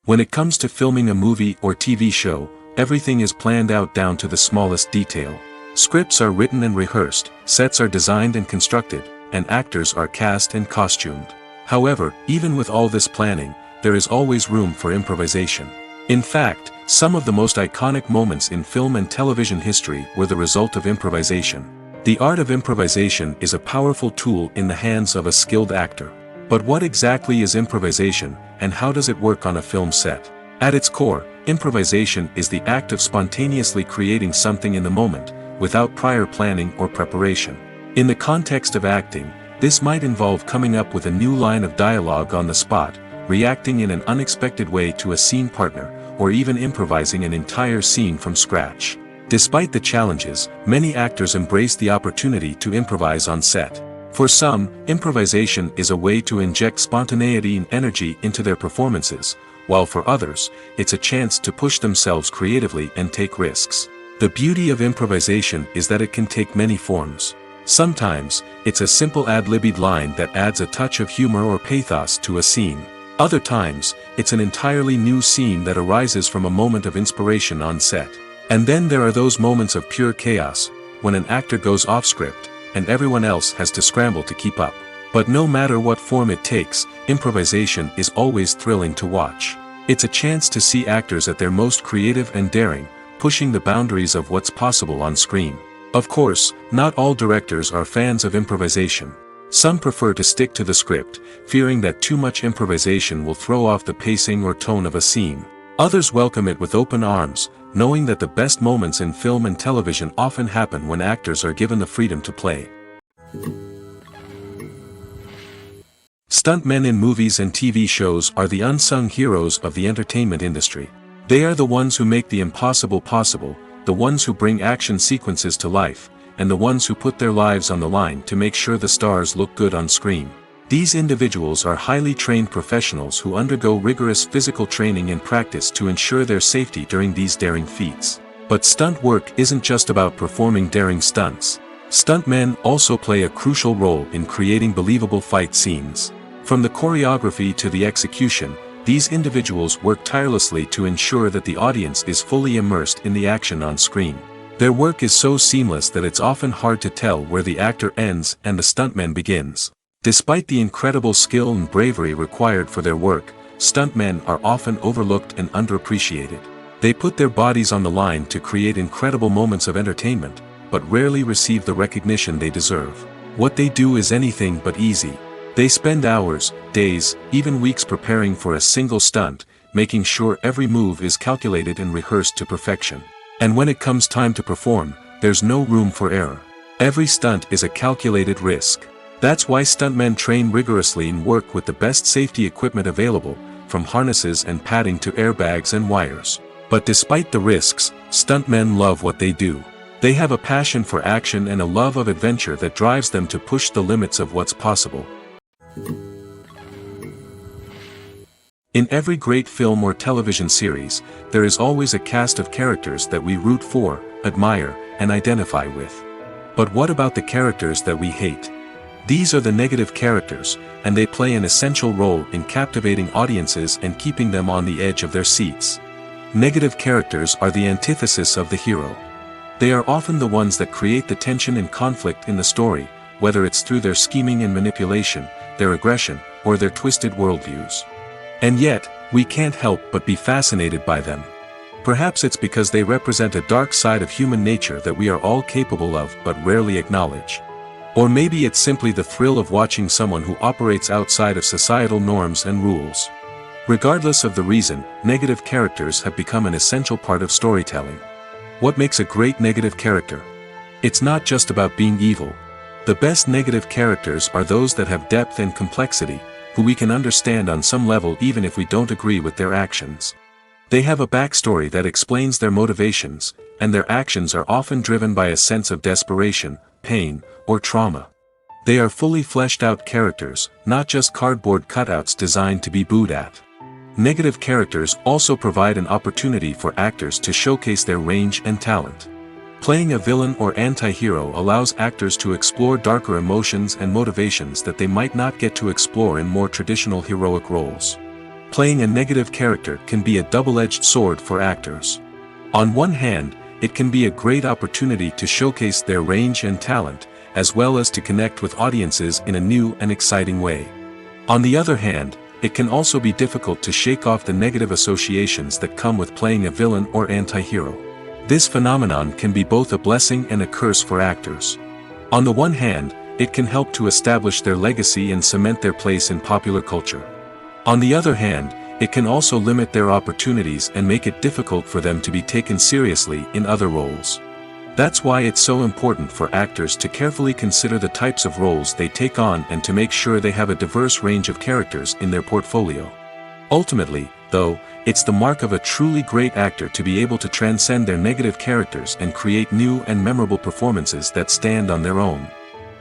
When it comes to filming a movie or TV show, everything is planned out down to the smallest detail. Scripts are written and rehearsed, sets are designed and constructed, and actors are cast and costumed. However, even with all this planning, there is always room for improvisation. In fact, some of the most iconic moments in film and television history were the result of improvisation. The art of improvisation is a powerful tool in the hands of a skilled actor. But what exactly is improvisation, and how does it work on a film set? At its core, improvisation is the act of spontaneously creating something in the moment, without prior planning or preparation. In the context of acting, this might involve coming up with a new line of dialogue on the spot, reacting in an unexpected way to a scene partner, or even improvising an entire scene from scratch. Despite the challenges, many actors embrace the opportunity to improvise on set. For some, improvisation is a way to inject spontaneity and energy into their performances, while for others, it's a chance to push themselves creatively and take risks. The beauty of improvisation is that it can take many forms. Sometimes, it's a simple ad-libbed line that adds a touch of humor or pathos to a scene. Other times, it's an entirely new scene that arises from a moment of inspiration on set. And then there are those moments of pure chaos, when an actor goes off script, and everyone else has to scramble to keep up. But no matter what form it takes, improvisation is always thrilling to watch. It's a chance to see actors at their most creative and daring, pushing the boundaries of what's possible on screen. Of course, not all directors are fans of improvisation. Some prefer to stick to the script, fearing that too much improvisation will throw off the pacing or tone of a scene. Others welcome it with open arms, knowing that the best moments in film and television often happen when actors are given the freedom to play. Stuntmen in movies and TV shows are the unsung heroes of the entertainment industry. They are the ones who make the impossible possible, the ones who bring action sequences to life, and the ones who put their lives on the line to make sure the stars look good on screen. These individuals are highly trained professionals who undergo rigorous physical training and practice to ensure their safety during these daring feats. But stunt work isn't just about performing daring stunts. Stuntmen also play a crucial role in creating believable fight scenes. From the choreography to the execution, these individuals work tirelessly to ensure that the audience is fully immersed in the action on screen. Their work is so seamless that it's often hard to tell where the actor ends and the stuntman begins. Despite the incredible skill and bravery required for their work, stuntmen are often overlooked and underappreciated. They put their bodies on the line to create incredible moments of entertainment, but rarely receive the recognition they deserve. What they do is anything but easy. They spend hours, days, even weeks preparing for a single stunt, making sure every move is calculated and rehearsed to perfection. And when it comes time to perform, there's no room for error. Every stunt is a calculated risk. That's why stuntmen train rigorously and work with the best safety equipment available, from harnesses and padding to airbags and wires. But despite the risks, stuntmen love what they do. They have a passion for action and a love of adventure that drives them to push the limits of what's possible. In every great film or television series, there is always a cast of characters that we root for, admire, and identify with. But what about the characters that we hate? These are the negative characters, and they play an essential role in captivating audiences and keeping them on the edge of their seats. Negative characters are the antithesis of the hero. They are often the ones that create the tension and conflict in the story, whether it's through their scheming and manipulation, their aggression, or their twisted worldviews. And yet, we can't help but be fascinated by them. Perhaps it's because they represent a dark side of human nature that we are all capable of but rarely acknowledge. Or maybe it's simply the thrill of watching someone who operates outside of societal norms and rules. Regardless of the reason, negative characters have become an essential part of storytelling. What makes a great negative character? It's not just about being evil. The best negative characters are those that have depth and complexity, who we can understand on some level even if we don't agree with their actions. They have a backstory that explains their motivations, and their actions are often driven by a sense of desperation, pain, or trauma. They are fully fleshed out characters, not just cardboard cutouts designed to be booed at. Negative characters also provide an opportunity for actors to showcase their range and talent. Playing a villain or anti-hero allows actors to explore darker emotions and motivations that they might not get to explore in more traditional heroic roles. Playing a negative character can be a double-edged sword for actors. On one hand, it can be a great opportunity to showcase their range and talent, as well as to connect with audiences in a new and exciting way. On the other hand, it can also be difficult to shake off the negative associations that come with playing a villain or anti-hero. This phenomenon can be both a blessing and a curse for actors. On the one hand, it can help to establish their legacy and cement their place in popular culture. On the other hand, it can also limit their opportunities and make it difficult for them to be taken seriously in other roles. That's why it's so important for actors to carefully consider the types of roles they take on and to make sure they have a diverse range of characters in their portfolio. Ultimately, though, it's the mark of a truly great actor to be able to transcend their negative characters and create new and memorable performances that stand on their own.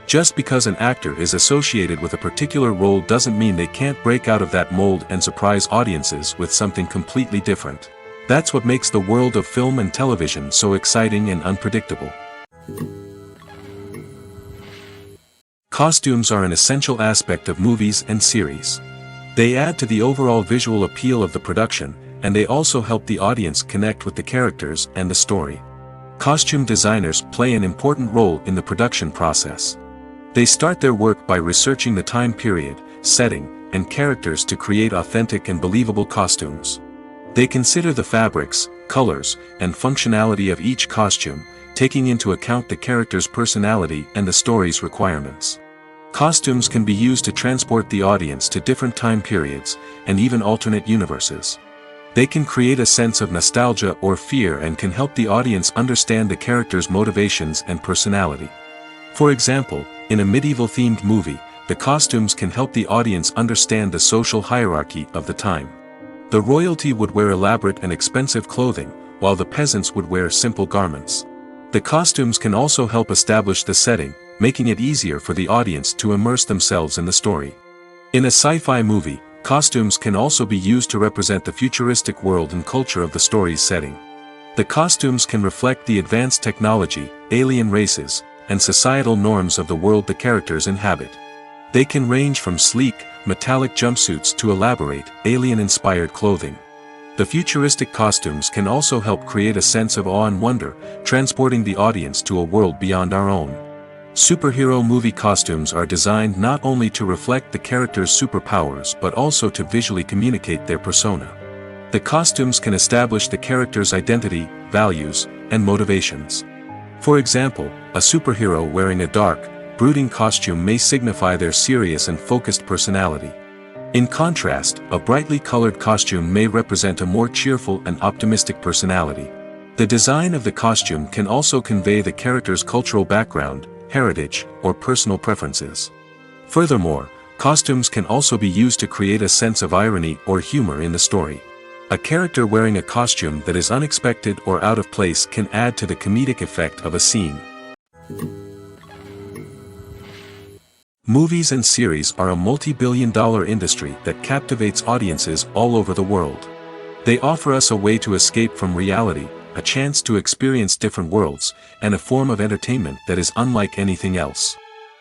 Just because an actor is associated with a particular role doesn't mean they can't break out of that mold and surprise audiences with something completely different. That's what makes the world of film and television so exciting and unpredictable. Costumes are an essential aspect of movies and series. They add to the overall visual appeal of the production, and they also help the audience connect with the characters and the story. Costume designers play an important role in the production process. They start their work by researching the time period, setting, and characters to create authentic and believable costumes. They consider the fabrics, colors, and functionality of each costume, taking into account the character's personality and the story's requirements. Costumes can be used to transport the audience to different time periods, and even alternate universes. They can create a sense of nostalgia or fear and can help the audience understand the character's motivations and personality. For example, in a medieval-themed movie, the costumes can help the audience understand the social hierarchy of the time. The royalty would wear elaborate and expensive clothing, while the peasants would wear simple garments. The costumes can also help establish the setting, making it easier for the audience to immerse themselves in the story. In a sci-fi movie, costumes can also be used to represent the futuristic world and culture of the story's setting. The costumes can reflect the advanced technology, alien races, and societal norms of the world the characters inhabit. They can range from sleek, metallic jumpsuits to elaborate, alien-inspired clothing. The futuristic costumes can also help create a sense of awe and wonder, transporting the audience to a world beyond our own. Superhero movie costumes are designed not only to reflect the character's superpowers but also to visually communicate their persona. The costumes can establish the character's identity, values, and motivations. For example, a superhero wearing a dark, brooding costume may signify their serious and focused personality. In contrast, a brightly colored costume may represent a more cheerful and optimistic personality. The design of the costume can also convey the character's cultural background, heritage, or personal preferences. Furthermore, costumes can also be used to create a sense of irony or humor in the story. A character wearing a costume that is unexpected or out of place can add to the comedic effect of a scene. Movies and series are a multi-billion-dollar industry that captivates audiences all over the world. They offer us a way to escape from reality, a chance to experience different worlds, and a form of entertainment that is unlike anything else.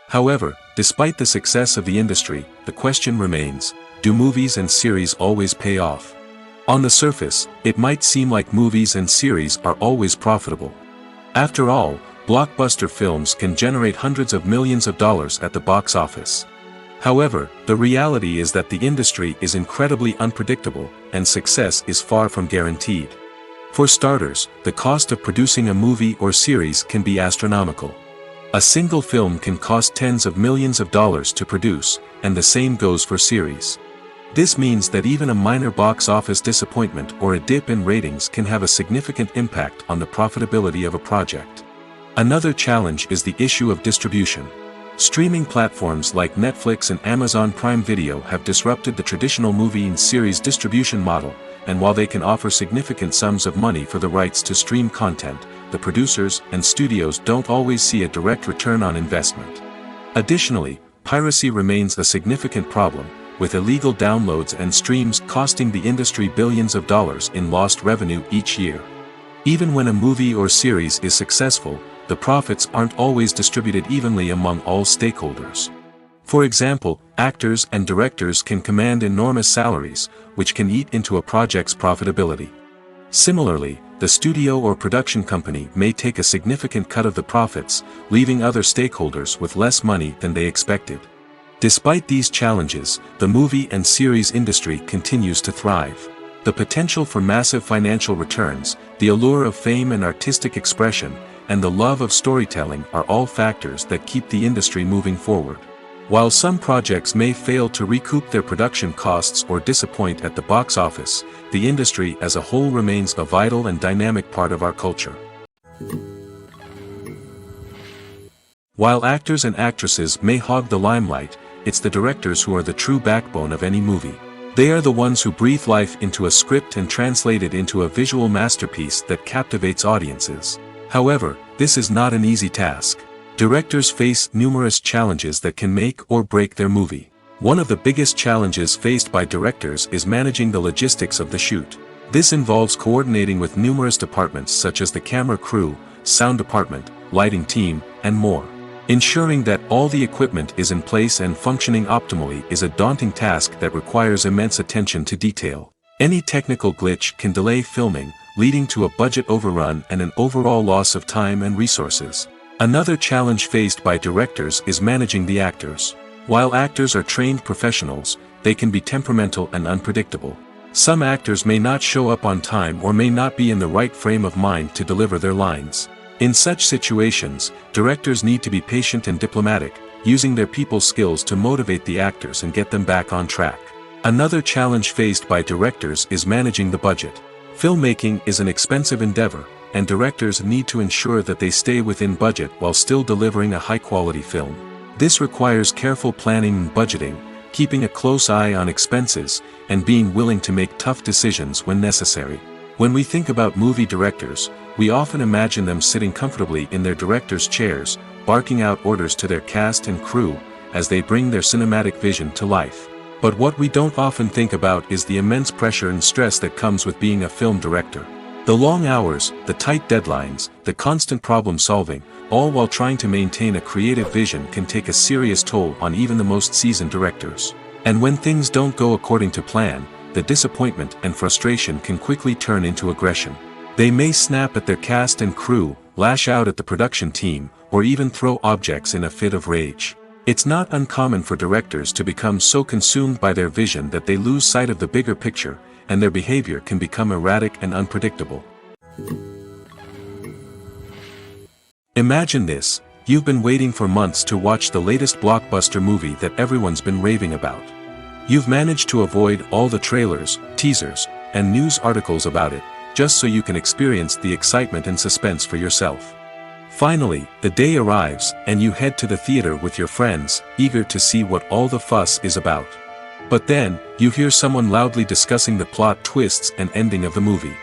However, despite the success of the industry, the question remains, do movies and series always pay off? On the surface, it might seem like movies and series are always profitable. After all, blockbuster films can generate hundreds of millions of dollars at the box office. However, the reality is that the industry is incredibly unpredictable, and success is far from guaranteed. For starters, the cost of producing a movie or series can be astronomical. A single film can cost tens of millions of dollars to produce, and the same goes for series. This means that even a minor box office disappointment or a dip in ratings can have a significant impact on the profitability of a project. Another challenge is the issue of distribution. Streaming platforms like Netflix and Amazon Prime Video have disrupted the traditional movie and series distribution model, and while they can offer significant sums of money for the rights to stream content, the producers and studios don't always see a direct return on investment. Additionally, piracy remains a significant problem, with illegal downloads and streams costing the industry billions of dollars in lost revenue each year. Even when a movie or series is successful, the profits aren't always distributed evenly among all stakeholders. For example, actors and directors can command enormous salaries, which can eat into a project's profitability. Similarly, the studio or production company may take a significant cut of the profits, leaving other stakeholders with less money than they expected. Despite these challenges, the movie and series industry continues to thrive. The potential for massive financial returns, the allure of fame and artistic expression, and the love of storytelling are all factors that keep the industry moving forward. While some projects may fail to recoup their production costs or disappoint at the box office, the industry as a whole remains a vital and dynamic part of our culture. While actors and actresses may hog the limelight, it's the directors who are the true backbone of any movie. They are the ones who breathe life into a script and translate it into a visual masterpiece that captivates audiences. However, this is not an easy task. Directors face numerous challenges that can make or break their movie. One of the biggest challenges faced by directors is managing the logistics of the shoot. This involves coordinating with numerous departments such as the camera crew, sound department, lighting team, and more. Ensuring that all the equipment is in place and functioning optimally is a daunting task that requires immense attention to detail. Any technical glitch can delay filming, leading to a budget overrun and an overall loss of time and resources. Another challenge faced by directors is managing the actors. While actors are trained professionals, they can be temperamental and unpredictable. Some actors may not show up on time or may not be in the right frame of mind to deliver their lines. In such situations, directors need to be patient and diplomatic, using their people skills to motivate the actors and get them back on track. Another challenge faced by directors is managing the budget. Filmmaking is an expensive endeavor, and directors need to ensure that they stay within budget while still delivering a high-quality film. This requires careful planning and budgeting, keeping a close eye on expenses, and being willing to make tough decisions when necessary. When we think about movie directors, we often imagine them sitting comfortably in their director's chairs, barking out orders to their cast and crew, as they bring their cinematic vision to life. But what we don't often think about is the immense pressure and stress that comes with being a film director. The long hours, the tight deadlines, the constant problem solving, all while trying to maintain a creative vision can take a serious toll on even the most seasoned directors. And when things don't go according to plan, the disappointment and frustration can quickly turn into aggression. They may snap at their cast and crew, lash out at the production team, or even throw objects in a fit of rage. It's not uncommon for directors to become so consumed by their vision that they lose sight of the bigger picture, and their behavior can become erratic and unpredictable. Imagine this: you've been waiting for months to watch the latest blockbuster movie that everyone's been raving about. You've managed to avoid all the trailers, teasers, and news articles about it, just so you can experience the excitement and suspense for yourself. Finally, the day arrives, and you head to the theater with your friends, eager to see what all the fuss is about. But then, you hear someone loudly discussing the plot twists and ending of the movie.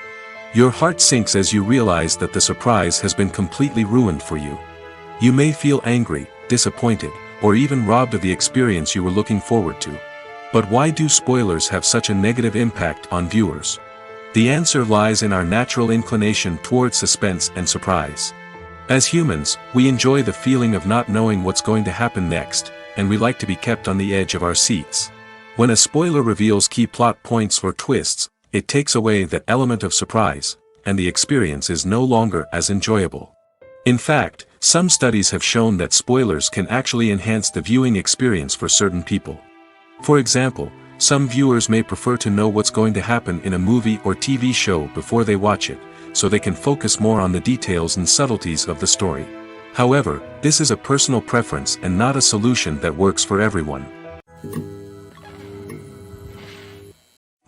Your heart sinks as you realize that the surprise has been completely ruined for you. You may feel angry, disappointed, or even robbed of the experience you were looking forward to. But why do spoilers have such a negative impact on viewers? The answer lies in our natural inclination toward suspense and surprise. As humans, we enjoy the feeling of not knowing what's going to happen next, and we like to be kept on the edge of our seats. When a spoiler reveals key plot points or twists, it takes away that element of surprise, and the experience is no longer as enjoyable. In fact, some studies have shown that spoilers can actually enhance the viewing experience for certain people. For example, some viewers may prefer to know what's going to happen in a movie or TV show before they watch it, so they can focus more on the details and subtleties of the story. However, this is a personal preference and not a solution that works for everyone.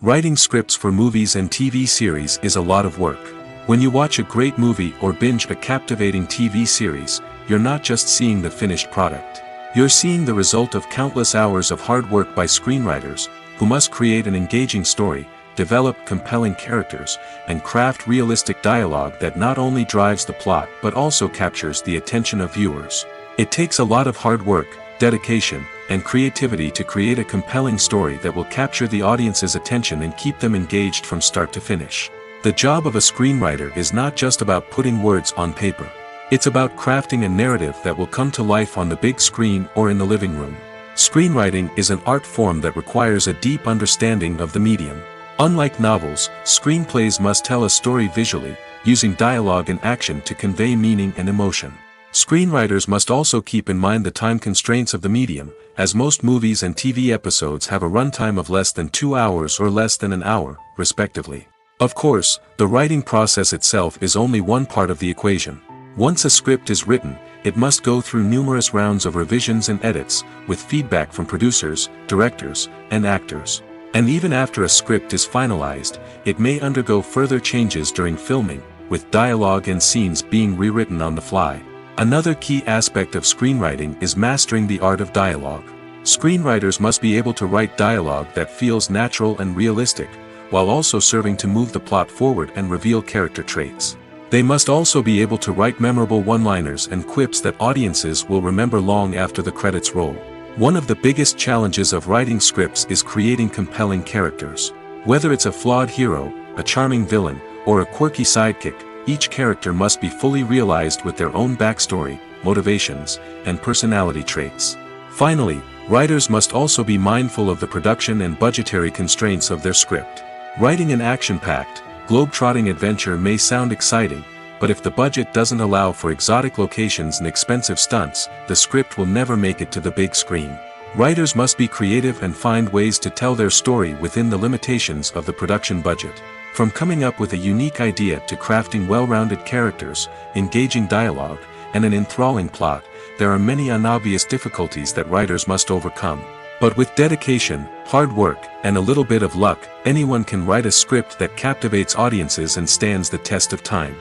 Writing scripts for movies and TV series is a lot of work. When you watch a great movie or binge a captivating TV series, you're not just seeing the finished product. You're seeing the result of countless hours of hard work by screenwriters, who must create an engaging story, develop compelling characters, and craft realistic dialogue that not only drives the plot but also captures the attention of viewers. It takes a lot of hard work, dedication, and creativity to create a compelling story that will capture the audience's attention and keep them engaged from start to finish. The job of a screenwriter is not just about putting words on paper. It's about crafting a narrative that will come to life on the big screen or in the living room. Screenwriting is an art form that requires a deep understanding of the medium. Unlike novels, screenplays must tell a story visually, using dialogue and action to convey meaning and emotion. Screenwriters must also keep in mind the time constraints of the medium, as most movies and TV episodes have a runtime of less than 2 hours or less than an hour, respectively. Of course, the writing process itself is only one part of the equation. Once a script is written, it must go through numerous rounds of revisions and edits, with feedback from producers, directors, and actors. And even after a script is finalized, it may undergo further changes during filming, with dialogue and scenes being rewritten on the fly. Another key aspect of screenwriting is mastering the art of dialogue. Screenwriters must be able to write dialogue that feels natural and realistic, while also serving to move the plot forward and reveal character traits. They must also be able to write memorable one-liners and quips that audiences will remember long after the credits roll. One of the biggest challenges of writing scripts is creating compelling characters. Whether it's a flawed hero, a charming villain, or a quirky sidekick, each character must be fully realized with their own backstory, motivations, and personality traits. Finally, writers must also be mindful of the production and budgetary constraints of their script. Writing an action-packed, globe-trotting adventure may sound exciting, but if the budget doesn't allow for exotic locations and expensive stunts, the script will never make it to the big screen. Writers must be creative and find ways to tell their story within the limitations of the production budget. From coming up with a unique idea to crafting well-rounded characters, engaging dialogue, and an enthralling plot, there are many unobvious difficulties that writers must overcome. But with dedication, hard work, and a little bit of luck, anyone can write a script that captivates audiences and stands the test of time.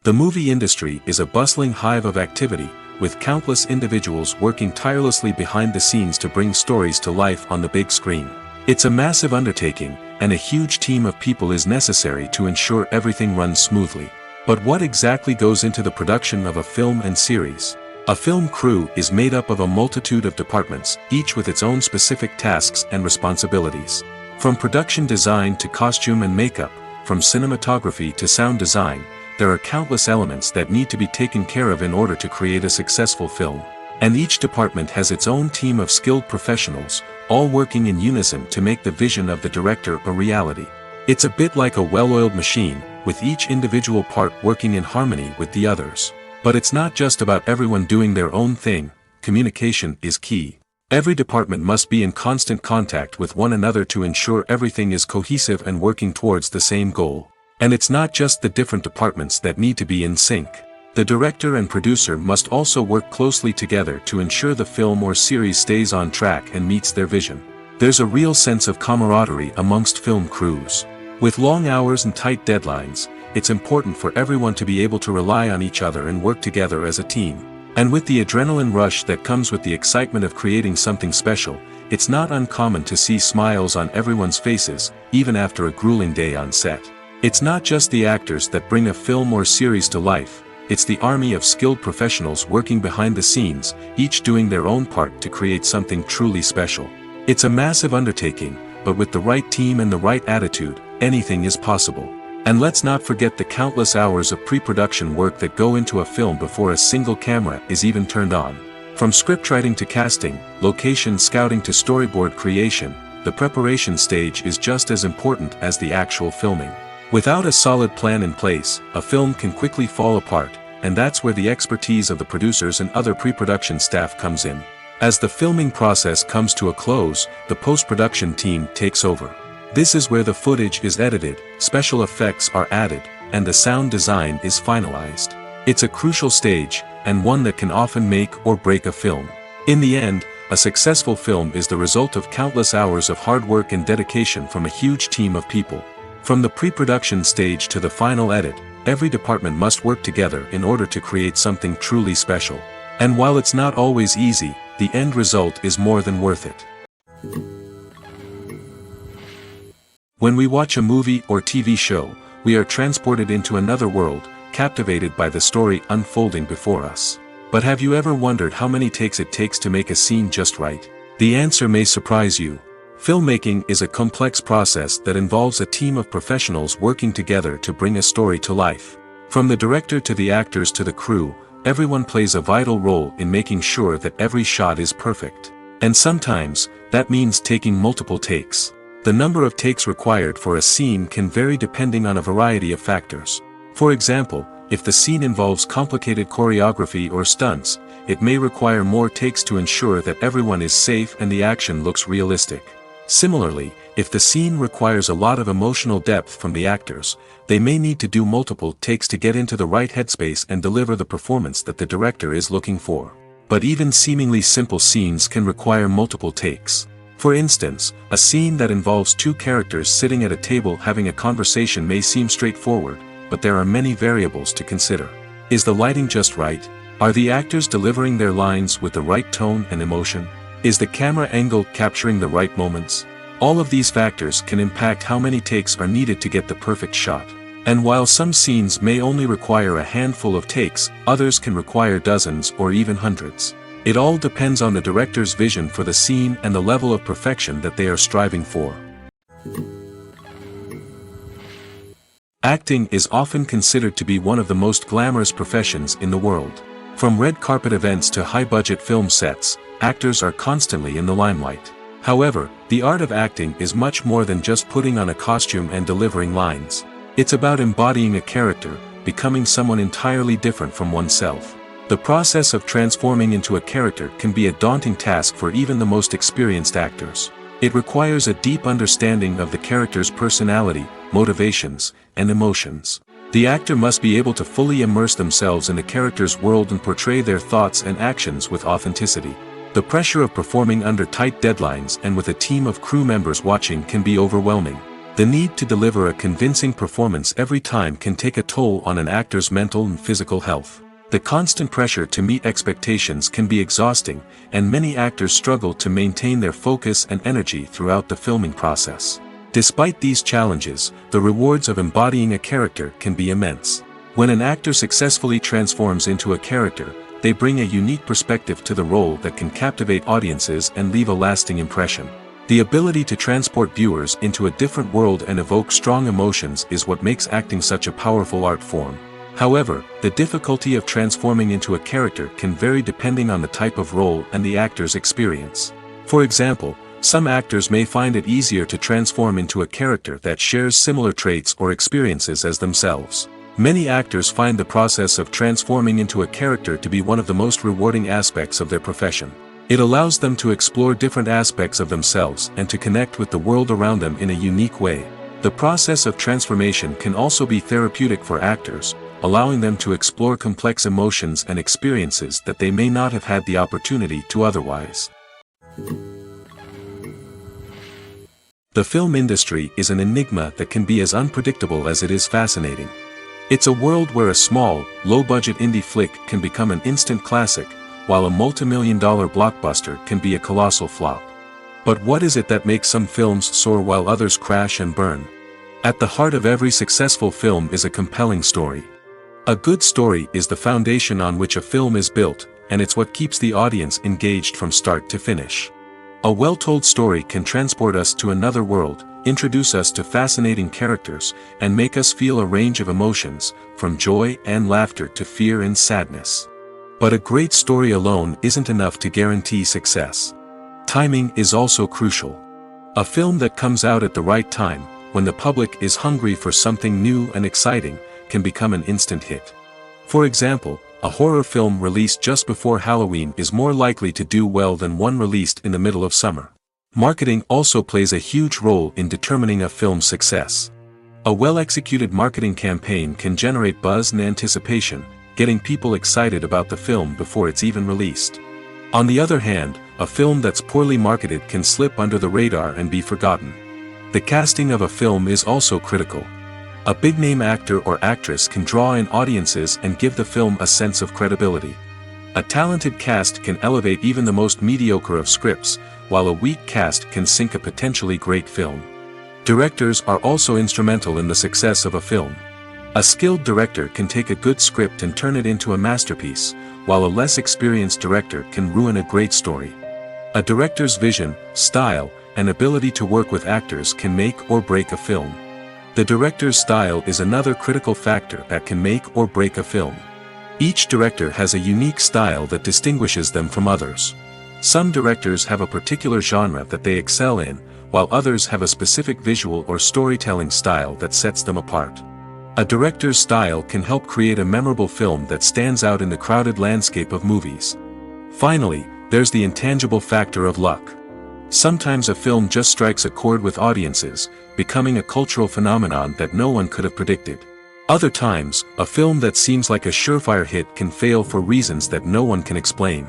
The movie industry is a bustling hive of activity, with countless individuals working tirelessly behind the scenes to bring stories to life on the big screen. It's a massive undertaking, and a huge team of people is necessary to ensure everything runs smoothly. But what exactly goes into the production of a film and series? A film crew is made up of a multitude of departments, each with its own specific tasks and responsibilities. From production design to costume and makeup, from cinematography to sound design, there are countless elements that need to be taken care of in order to create a successful film. And each department has its own team of skilled professionals, all working in unison to make the vision of the director a reality. It's a bit like a well-oiled machine, with each individual part working in harmony with the others. But it's not just about everyone doing their own thing. Communication is key. Every department must be in constant contact with one another to ensure everything is cohesive and working towards the same goal. And it's not just the different departments that need to be in sync. The director and producer must also work closely together to ensure the film or series stays on track and meets their vision. There's a real sense of camaraderie amongst film crews. With long hours and tight deadlines, it's important for everyone to be able to rely on each other and work together as a team. And with the adrenaline rush that comes with the excitement of creating something special, it's not uncommon to see smiles on everyone's faces, even after a grueling day on set. It's not just the actors that bring a film or series to life, it's the army of skilled professionals working behind the scenes, each doing their own part to create something truly special. It's a massive undertaking, but with the right team and the right attitude, anything is possible. And let's not forget the countless hours of pre-production work that go into a film before a single camera is even turned on. From scriptwriting to casting, location scouting to storyboard creation, the preparation stage is just as important as the actual filming. Without a solid plan in place, a film can quickly fall apart, and that's where the expertise of the producers and other pre-production staff comes in. As the filming process comes to a close, the post-production team takes over. This is where the footage is edited, special effects are added, and the sound design is finalized. It's a crucial stage, and one that can often make or break a film. In the end, a successful film is the result of countless hours of hard work and dedication from a huge team of people. From the pre-production stage to the final edit, every department must work together in order to create something truly special. And while it's not always easy, the end result is more than worth it. When we watch a movie or TV show, we are transported into another world, captivated by the story unfolding before us. But have you ever wondered how many takes it takes to make a scene just right? The answer may surprise you. Filmmaking is a complex process that involves a team of professionals working together to bring a story to life. From the director to the actors to the crew, everyone plays a vital role in making sure that every shot is perfect. And sometimes, that means taking multiple takes. The number of takes required for a scene can vary depending on a variety of factors. For example, if the scene involves complicated choreography or stunts, it may require more takes to ensure that everyone is safe and the action looks realistic. Similarly, if the scene requires a lot of emotional depth from the actors, they may need to do multiple takes to get into the right headspace and deliver the performance that the director is looking for. But even seemingly simple scenes can require multiple takes. For instance, a scene that involves two characters sitting at a table having a conversation may seem straightforward, but there are many variables to consider. Is the lighting just right? Are the actors delivering their lines with the right tone and emotion? Is the camera angle capturing the right moments? All of these factors can impact how many takes are needed to get the perfect shot. And while some scenes may only require a handful of takes, others can require dozens or even hundreds. It all depends on the director's vision for the scene and the level of perfection that they are striving for. Acting is often considered to be one of the most glamorous professions in the world. From red carpet events to high-budget film sets, actors are constantly in the limelight. However, the art of acting is much more than just putting on a costume and delivering lines. It's about embodying a character, becoming someone entirely different from oneself. The process of transforming into a character can be a daunting task for even the most experienced actors. It requires a deep understanding of the character's personality, motivations, and emotions. The actor must be able to fully immerse themselves in the character's world and portray their thoughts and actions with authenticity. The pressure of performing under tight deadlines and with a team of crew members watching can be overwhelming. The need to deliver a convincing performance every time can take a toll on an actor's mental and physical health. The constant pressure to meet expectations can be exhausting, and many actors struggle to maintain their focus and energy throughout the filming process. Despite these challenges, the rewards of embodying a character can be immense. When an actor successfully transforms into a character, they bring a unique perspective to the role that can captivate audiences and leave a lasting impression. The ability to transport viewers into a different world and evoke strong emotions is what makes acting such a powerful art form. However, the difficulty of transforming into a character can vary depending on the type of role and the actor's experience. For example, some actors may find it easier to transform into a character that shares similar traits or experiences as themselves. Many actors find the process of transforming into a character to be one of the most rewarding aspects of their profession. It allows them to explore different aspects of themselves and to connect with the world around them in a unique way. The process of transformation can also be therapeutic for actors, allowing them to explore complex emotions and experiences that they may not have had the opportunity to otherwise. The film industry is an enigma that can be as unpredictable as it is fascinating. It's a world where a small, low-budget indie flick can become an instant classic, while a multi-million-dollar blockbuster can be a colossal flop. But what is it that makes some films soar while others crash and burn? At the heart of every successful film is a compelling story. A good story is the foundation on which a film is built, and it's what keeps the audience engaged from start to finish. A well-told story can transport us to another world, introduce us to fascinating characters, and make us feel a range of emotions, from joy and laughter to fear and sadness. But a great story alone isn't enough to guarantee success. Timing is also crucial. A film that comes out at the right time, when the public is hungry for something new and exciting, can become an instant hit. For example, a horror film released just before Halloween is more likely to do well than one released in the middle of summer. Marketing also plays a huge role in determining a film's success. A well-executed marketing campaign can generate buzz and anticipation, getting people excited about the film before it's even released. On the other hand, a film that's poorly marketed can slip under the radar and be forgotten. The casting of a film is also critical. A big-name actor or actress can draw in audiences and give the film a sense of credibility. A talented cast can elevate even the most mediocre of scripts, while a weak cast can sink a potentially great film. Directors are also instrumental in the success of a film. A skilled director can take a good script and turn it into a masterpiece, while a less experienced director can ruin a great story. A director's vision, style, and ability to work with actors can make or break a film. The director's style is another critical factor that can make or break a film. Each director has a unique style that distinguishes them from others. Some directors have a particular genre that they excel in, while others have a specific visual or storytelling style that sets them apart. A director's style can help create a memorable film that stands out in the crowded landscape of movies. Finally, there's the intangible factor of luck. Sometimes a film just strikes a chord with audiences, becoming a cultural phenomenon that no one could have predicted. Other times, a film that seems like a surefire hit can fail for reasons that no one can explain.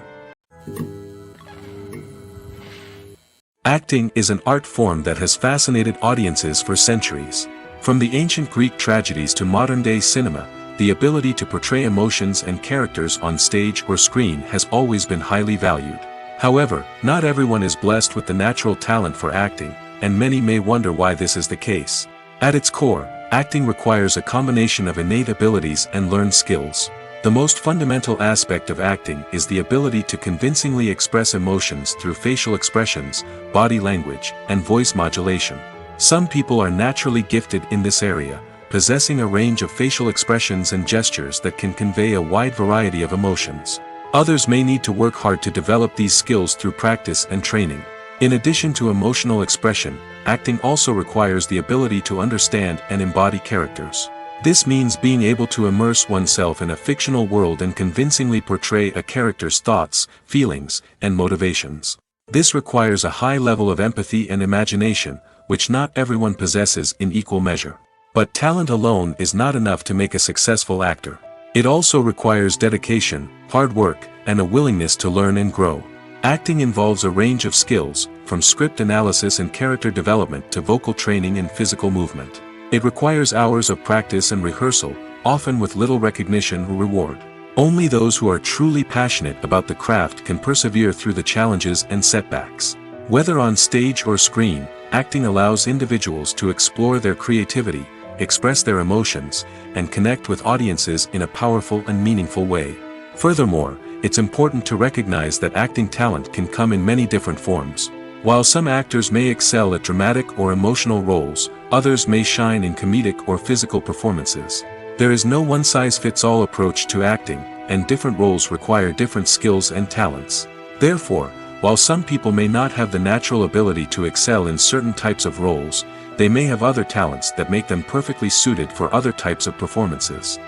Acting is an art form that has fascinated audiences for centuries. From the ancient Greek tragedies to modern-day cinema, the ability to portray emotions and characters on stage or screen has always been highly valued. However, not everyone is blessed with the natural talent for acting, and many may wonder why this is the case. At its core, acting requires a combination of innate abilities and learned skills. The most fundamental aspect of acting is the ability to convincingly express emotions through facial expressions, body language, and voice modulation. Some people are naturally gifted in this area, possessing a range of facial expressions and gestures that can convey a wide variety of emotions. Others may need to work hard to develop these skills through practice and training. In addition to emotional expression, acting also requires the ability to understand and embody characters. This means being able to immerse oneself in a fictional world and convincingly portray a character's thoughts, feelings, and motivations. This requires a high level of empathy and imagination, which not everyone possesses in equal measure. But talent alone is not enough to make a successful actor. It also requires dedication, hard work, and a willingness to learn and grow. Acting involves a range of skills, from script analysis and character development to vocal training and physical movement. It requires hours of practice and rehearsal, often with little recognition or reward. Only those who are truly passionate about the craft can persevere through the challenges and setbacks. Whether on stage or screen, acting allows individuals to explore their creativity, express their emotions, and connect with audiences in a powerful and meaningful way. Furthermore, it's important to recognize that acting talent can come in many different forms. While some actors may excel at dramatic or emotional roles, others may shine in comedic or physical performances. There is no one-size-fits-all approach to acting, and different roles require different skills and talents. Therefore, while some people may not have the natural ability to excel in certain types of roles, they may have other talents that make them perfectly suited for other types of performances.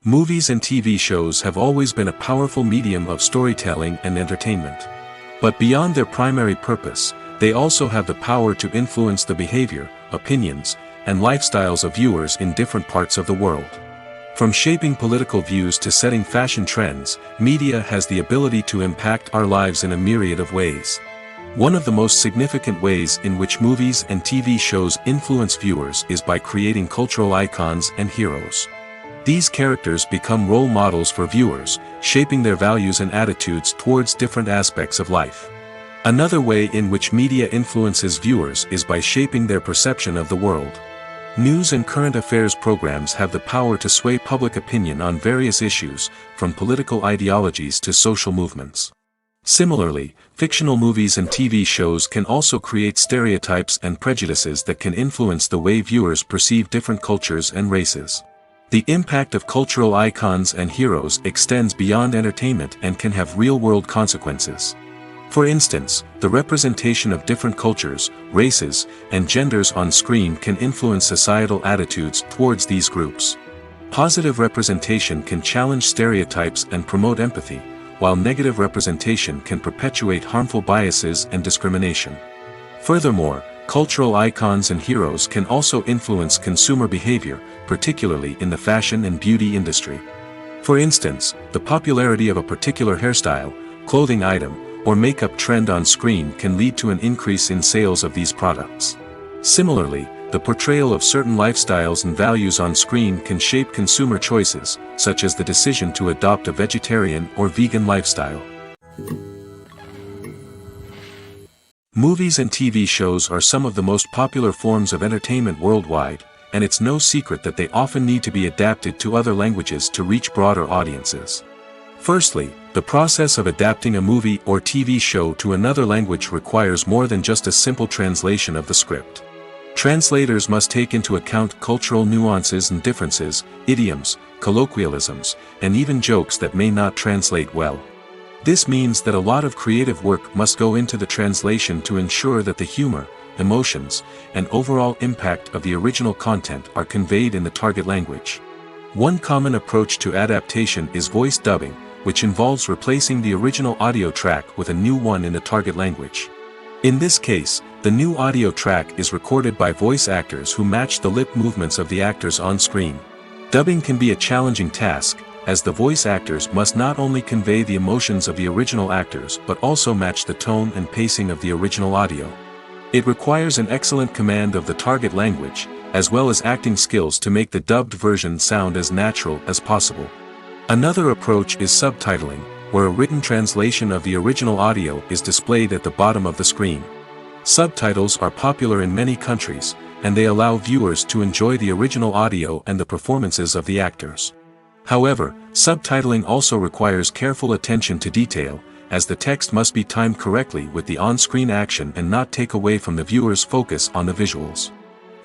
Movies and TV shows have always been a powerful medium of storytelling and entertainment. But beyond their primary purpose, they also have the power to influence the behavior, opinions, and lifestyles of viewers in different parts of the world. From shaping political views to setting fashion trends, media has the ability to impact our lives in a myriad of ways. One of the most significant ways in which movies and TV shows influence viewers is by creating cultural icons and heroes. These characters become role models for viewers, shaping their values and attitudes towards different aspects of life. Another way in which media influences viewers is by shaping their perception of the world. News and current affairs programs have the power to sway public opinion on various issues, from political ideologies to social movements. Similarly, fictional movies and TV shows can also create stereotypes and prejudices that can influence the way viewers perceive different cultures and races. The impact of cultural icons and heroes extends beyond entertainment and can have real-world consequences. For instance, the representation of different cultures, races, and genders on screen can influence societal attitudes towards these groups. Positive representation can challenge stereotypes and promote empathy, while negative representation can perpetuate harmful biases and discrimination. Furthermore, cultural icons and heroes can also influence consumer behavior, particularly in the fashion and beauty industry. For instance, the popularity of a particular hairstyle, clothing item, or makeup trend on screen can lead to an increase in sales of these products. Similarly, the portrayal of certain lifestyles and values on screen can shape consumer choices, such as the decision to adopt a vegetarian or vegan lifestyle. Movies and TV shows are some of the most popular forms of entertainment worldwide, and it's no secret that they often need to be adapted to other languages to reach broader audiences. Firstly, the process of adapting a movie or TV show to another language requires more than just a simple translation of the script. Translators must take into account cultural nuances and differences, idioms, colloquialisms, and even jokes that may not translate well. This means that a lot of creative work must go into the translation to ensure that the humor, emotions, and overall impact of the original content are conveyed in the target language. One common approach to adaptation is voice dubbing, which involves replacing the original audio track with a new one in the target language. In this case, the new audio track is recorded by voice actors who match the lip movements of the actors on screen. Dubbing can be a challenging task, as the voice actors must not only convey the emotions of the original actors but also match the tone and pacing of the original audio. It requires an excellent command of the target language, as well as acting skills to make the dubbed version sound as natural as possible. Another approach is subtitling, where a written translation of the original audio is displayed at the bottom of the screen. Subtitles are popular in many countries, and they allow viewers to enjoy the original audio and the performances of the actors. However, subtitling also requires careful attention to detail, as the text must be timed correctly with the on-screen action and not take away from the viewer's focus on the visuals.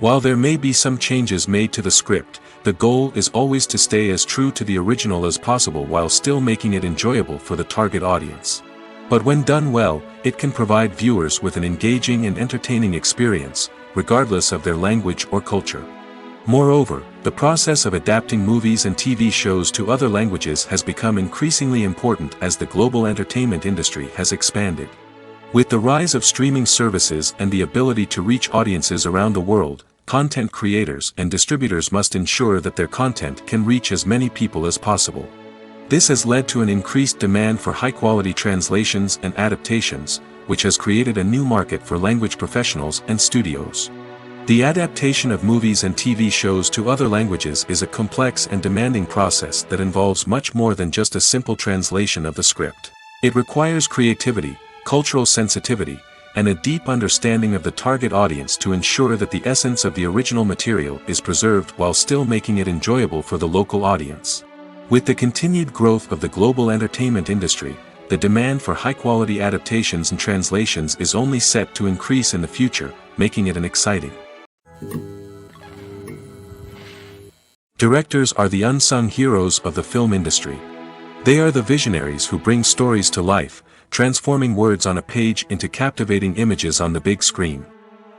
While there may be some changes made to the script, the goal is always to stay as true to the original as possible while still making it enjoyable for the target audience. But when done well, it can provide viewers with an engaging and entertaining experience, regardless of their language or culture. Moreover, the process of adapting movies and TV shows to other languages has become increasingly important as the global entertainment industry has expanded. With the rise of streaming services and the ability to reach audiences around the world, content creators and distributors must ensure that their content can reach as many people as possible. This has led to an increased demand for high-quality translations and adaptations, which has created a new market for language professionals and studios. The adaptation of movies and TV shows to other languages is a complex and demanding process that involves much more than just a simple translation of the script. It requires creativity, cultural sensitivity, and a deep understanding of the target audience to ensure that the essence of the original material is preserved while still making it enjoyable for the local audience. With the continued growth of the global entertainment industry, the demand for high-quality adaptations and translations is only set to increase in the future, making it an exciting. Directors are the unsung heroes of the film industry. They are the visionaries who bring stories to life, transforming words on a page into captivating images on the big screen.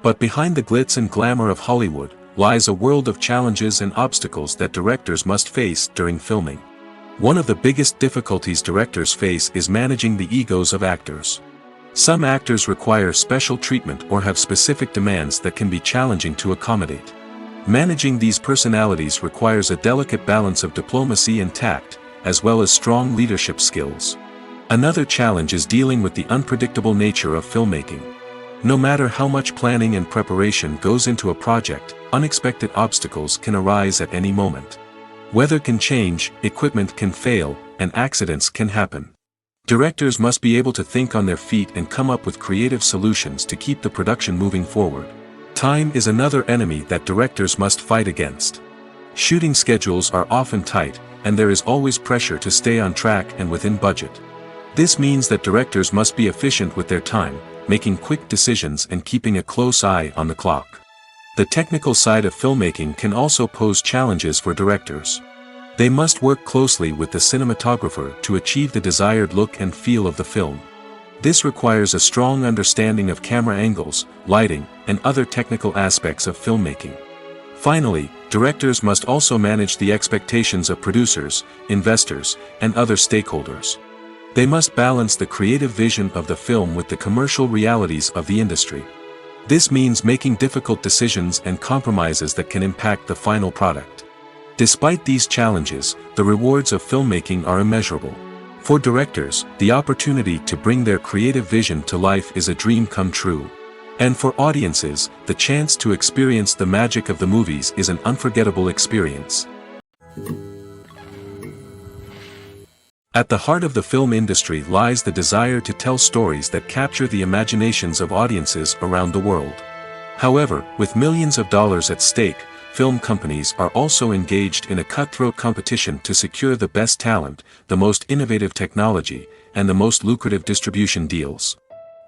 But behind the glitz and glamour of Hollywood, lies a world of challenges and obstacles that directors must face during filming. One of the biggest difficulties directors face is managing the egos of actors. Some actors require special treatment or have specific demands that can be challenging to accommodate. Managing these personalities requires a delicate balance of diplomacy and tact, as well as strong leadership skills. Another challenge is dealing with the unpredictable nature of filmmaking. No matter how much planning and preparation goes into a project, unexpected obstacles can arise at any moment. Weather can change, equipment can fail, and accidents can happen. Directors must be able to think on their feet and come up with creative solutions to keep the production moving forward. Time is another enemy that directors must fight against. Shooting schedules are often tight, and there is always pressure to stay on track and within budget. This means that directors must be efficient with their time, making quick decisions and keeping a close eye on the clock. The technical side of filmmaking can also pose challenges for directors. They must work closely with the cinematographer to achieve the desired look and feel of the film. This requires a strong understanding of camera angles, lighting, and other technical aspects of filmmaking. Finally, directors must also manage the expectations of producers, investors, and other stakeholders. They must balance the creative vision of the film with the commercial realities of the industry. This means making difficult decisions and compromises that can impact the final product. Despite these challenges, the rewards of filmmaking are immeasurable. For directors, the opportunity to bring their creative vision to life is a dream come true. And for audiences, the chance to experience the magic of the movies is an unforgettable experience. At the heart of the film industry lies the desire to tell stories that capture the imaginations of audiences around the world. However, with millions of dollars at stake, film companies are also engaged in a cutthroat competition to secure the best talent, the most innovative technology, and the most lucrative distribution deals.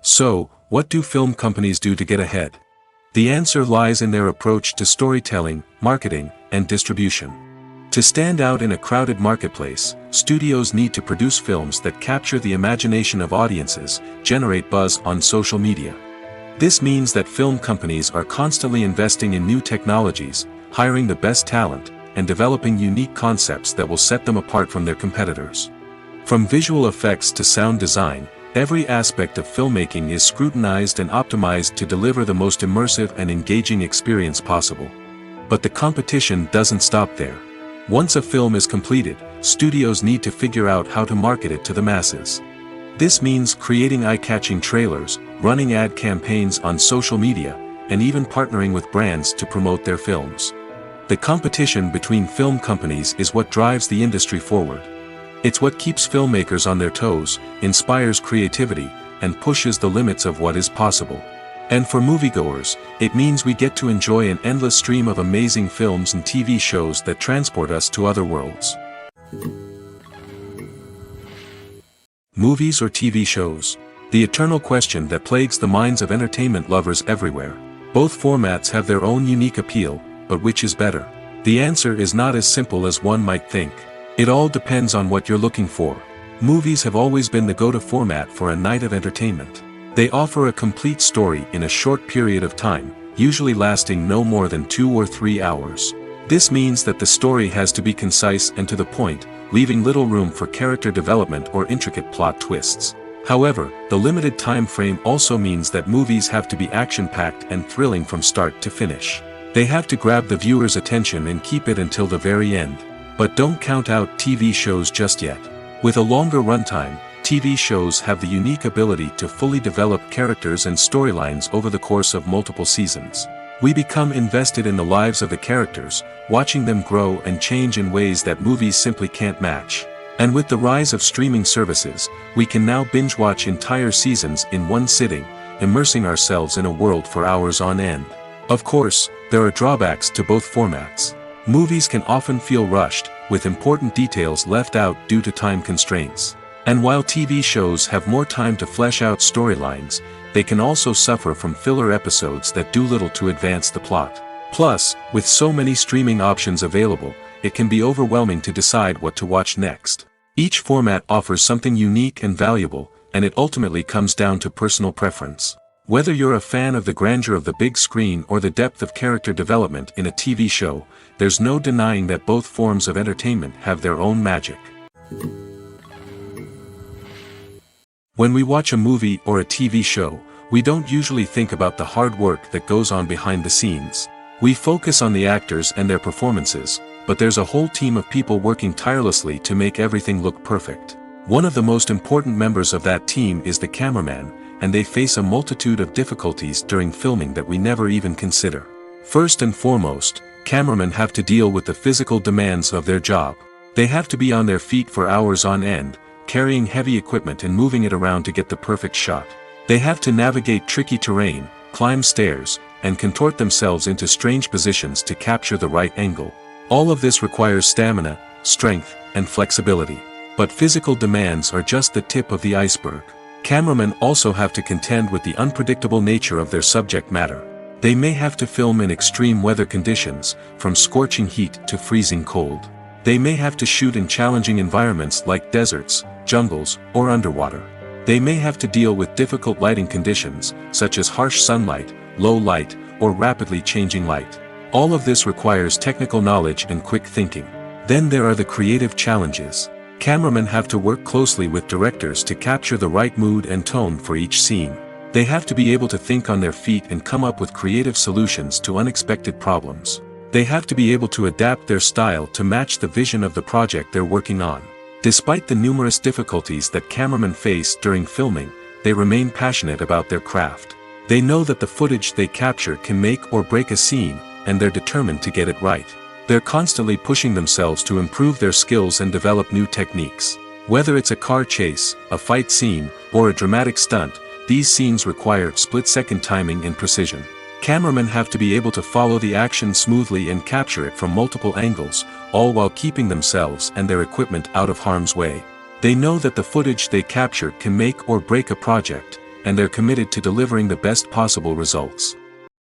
So, what do film companies do to get ahead? The answer lies in their approach to storytelling, marketing, and distribution. To stand out in a crowded marketplace, studios need to produce films that capture the imagination of audiences, generate buzz on social media. This means that film companies are constantly investing in new technologies, hiring the best talent, and developing unique concepts that will set them apart from their competitors. From visual effects to sound design, every aspect of filmmaking is scrutinized and optimized to deliver the most immersive and engaging experience possible. But the competition doesn't stop there. Once a film is completed, studios need to figure out how to market it to the masses. This means creating eye-catching trailers, running ad campaigns on social media, and even partnering with brands to promote their films. The competition between film companies is what drives the industry forward. It's what keeps filmmakers on their toes, inspires creativity, and pushes the limits of what is possible. And for moviegoers, it means we get to enjoy an endless stream of amazing films and TV shows that transport us to other worlds. Movies or TV shows? The eternal question that plagues the minds of entertainment lovers everywhere. Both formats have their own unique appeal, but which is better? The answer is not as simple as one might think. It all depends on what you're looking for. Movies have always been the go-to format for a night of entertainment. They offer a complete story in a short period of time, usually lasting no more than 2 or 3 hours. This means that the story has to be concise and to the point, leaving little room for character development or intricate plot twists. However, the limited time frame also means that movies have to be action-packed and thrilling from start to finish. They have to grab the viewer's attention and keep it until the very end. But don't count out TV shows just yet. With a longer runtime, TV shows have the unique ability to fully develop characters and storylines over the course of multiple seasons. We become invested in the lives of the characters, watching them grow and change in ways that movies simply can't match. And with the rise of streaming services, we can now binge-watch entire seasons in one sitting, immersing ourselves in a world for hours on end. Of course, there are drawbacks to both formats. Movies can often feel rushed, with important details left out due to time constraints. And while TV shows have more time to flesh out storylines, they can also suffer from filler episodes that do little to advance the plot. Plus, with so many streaming options available, it can be overwhelming to decide what to watch next. Each format offers something unique and valuable, and it ultimately comes down to personal preference. Whether you're a fan of the grandeur of the big screen or the depth of character development in a TV show, there's no denying that both forms of entertainment have their own magic. When we watch a movie or a TV show, we don't usually think about the hard work that goes on behind the scenes. We focus on the actors and their performances, but there's a whole team of people working tirelessly to make everything look perfect. One of the most important members of that team is the cameraman, and they face a multitude of difficulties during filming that we never even consider. First and foremost, cameramen have to deal with the physical demands of their job. They have to be on their feet for hours on end, carrying heavy equipment and moving it around to get the perfect shot. They have to navigate tricky terrain, climb stairs, and contort themselves into strange positions to capture the right angle. All of this requires stamina, strength, and flexibility. But physical demands are just the tip of the iceberg. Cameramen also have to contend with the unpredictable nature of their subject matter. They may have to film in extreme weather conditions, from scorching heat to freezing cold. They may have to shoot in challenging environments like deserts, jungles, or underwater. They may have to deal with difficult lighting conditions, such as harsh sunlight, low light, or rapidly changing light. All of this requires technical knowledge and quick thinking. Then there are the creative challenges. Cameramen have to work closely with directors to capture the right mood and tone for each scene. They have to be able to think on their feet and come up with creative solutions to unexpected problems. They have to be able to adapt their style to match the vision of the project they're working on. Despite the numerous difficulties that cameramen face during filming, they remain passionate about their craft. They know that the footage they capture can make or break a scene, and they're determined to get it right. They're constantly pushing themselves to improve their skills and develop new techniques. Whether it's a car chase, a fight scene, or a dramatic stunt, these scenes require split-second timing and precision. Cameramen have to be able to follow the action smoothly and capture it from multiple angles, all while keeping themselves and their equipment out of harm's way. They know that the footage they capture can make or break a project, and they're committed to delivering the best possible results.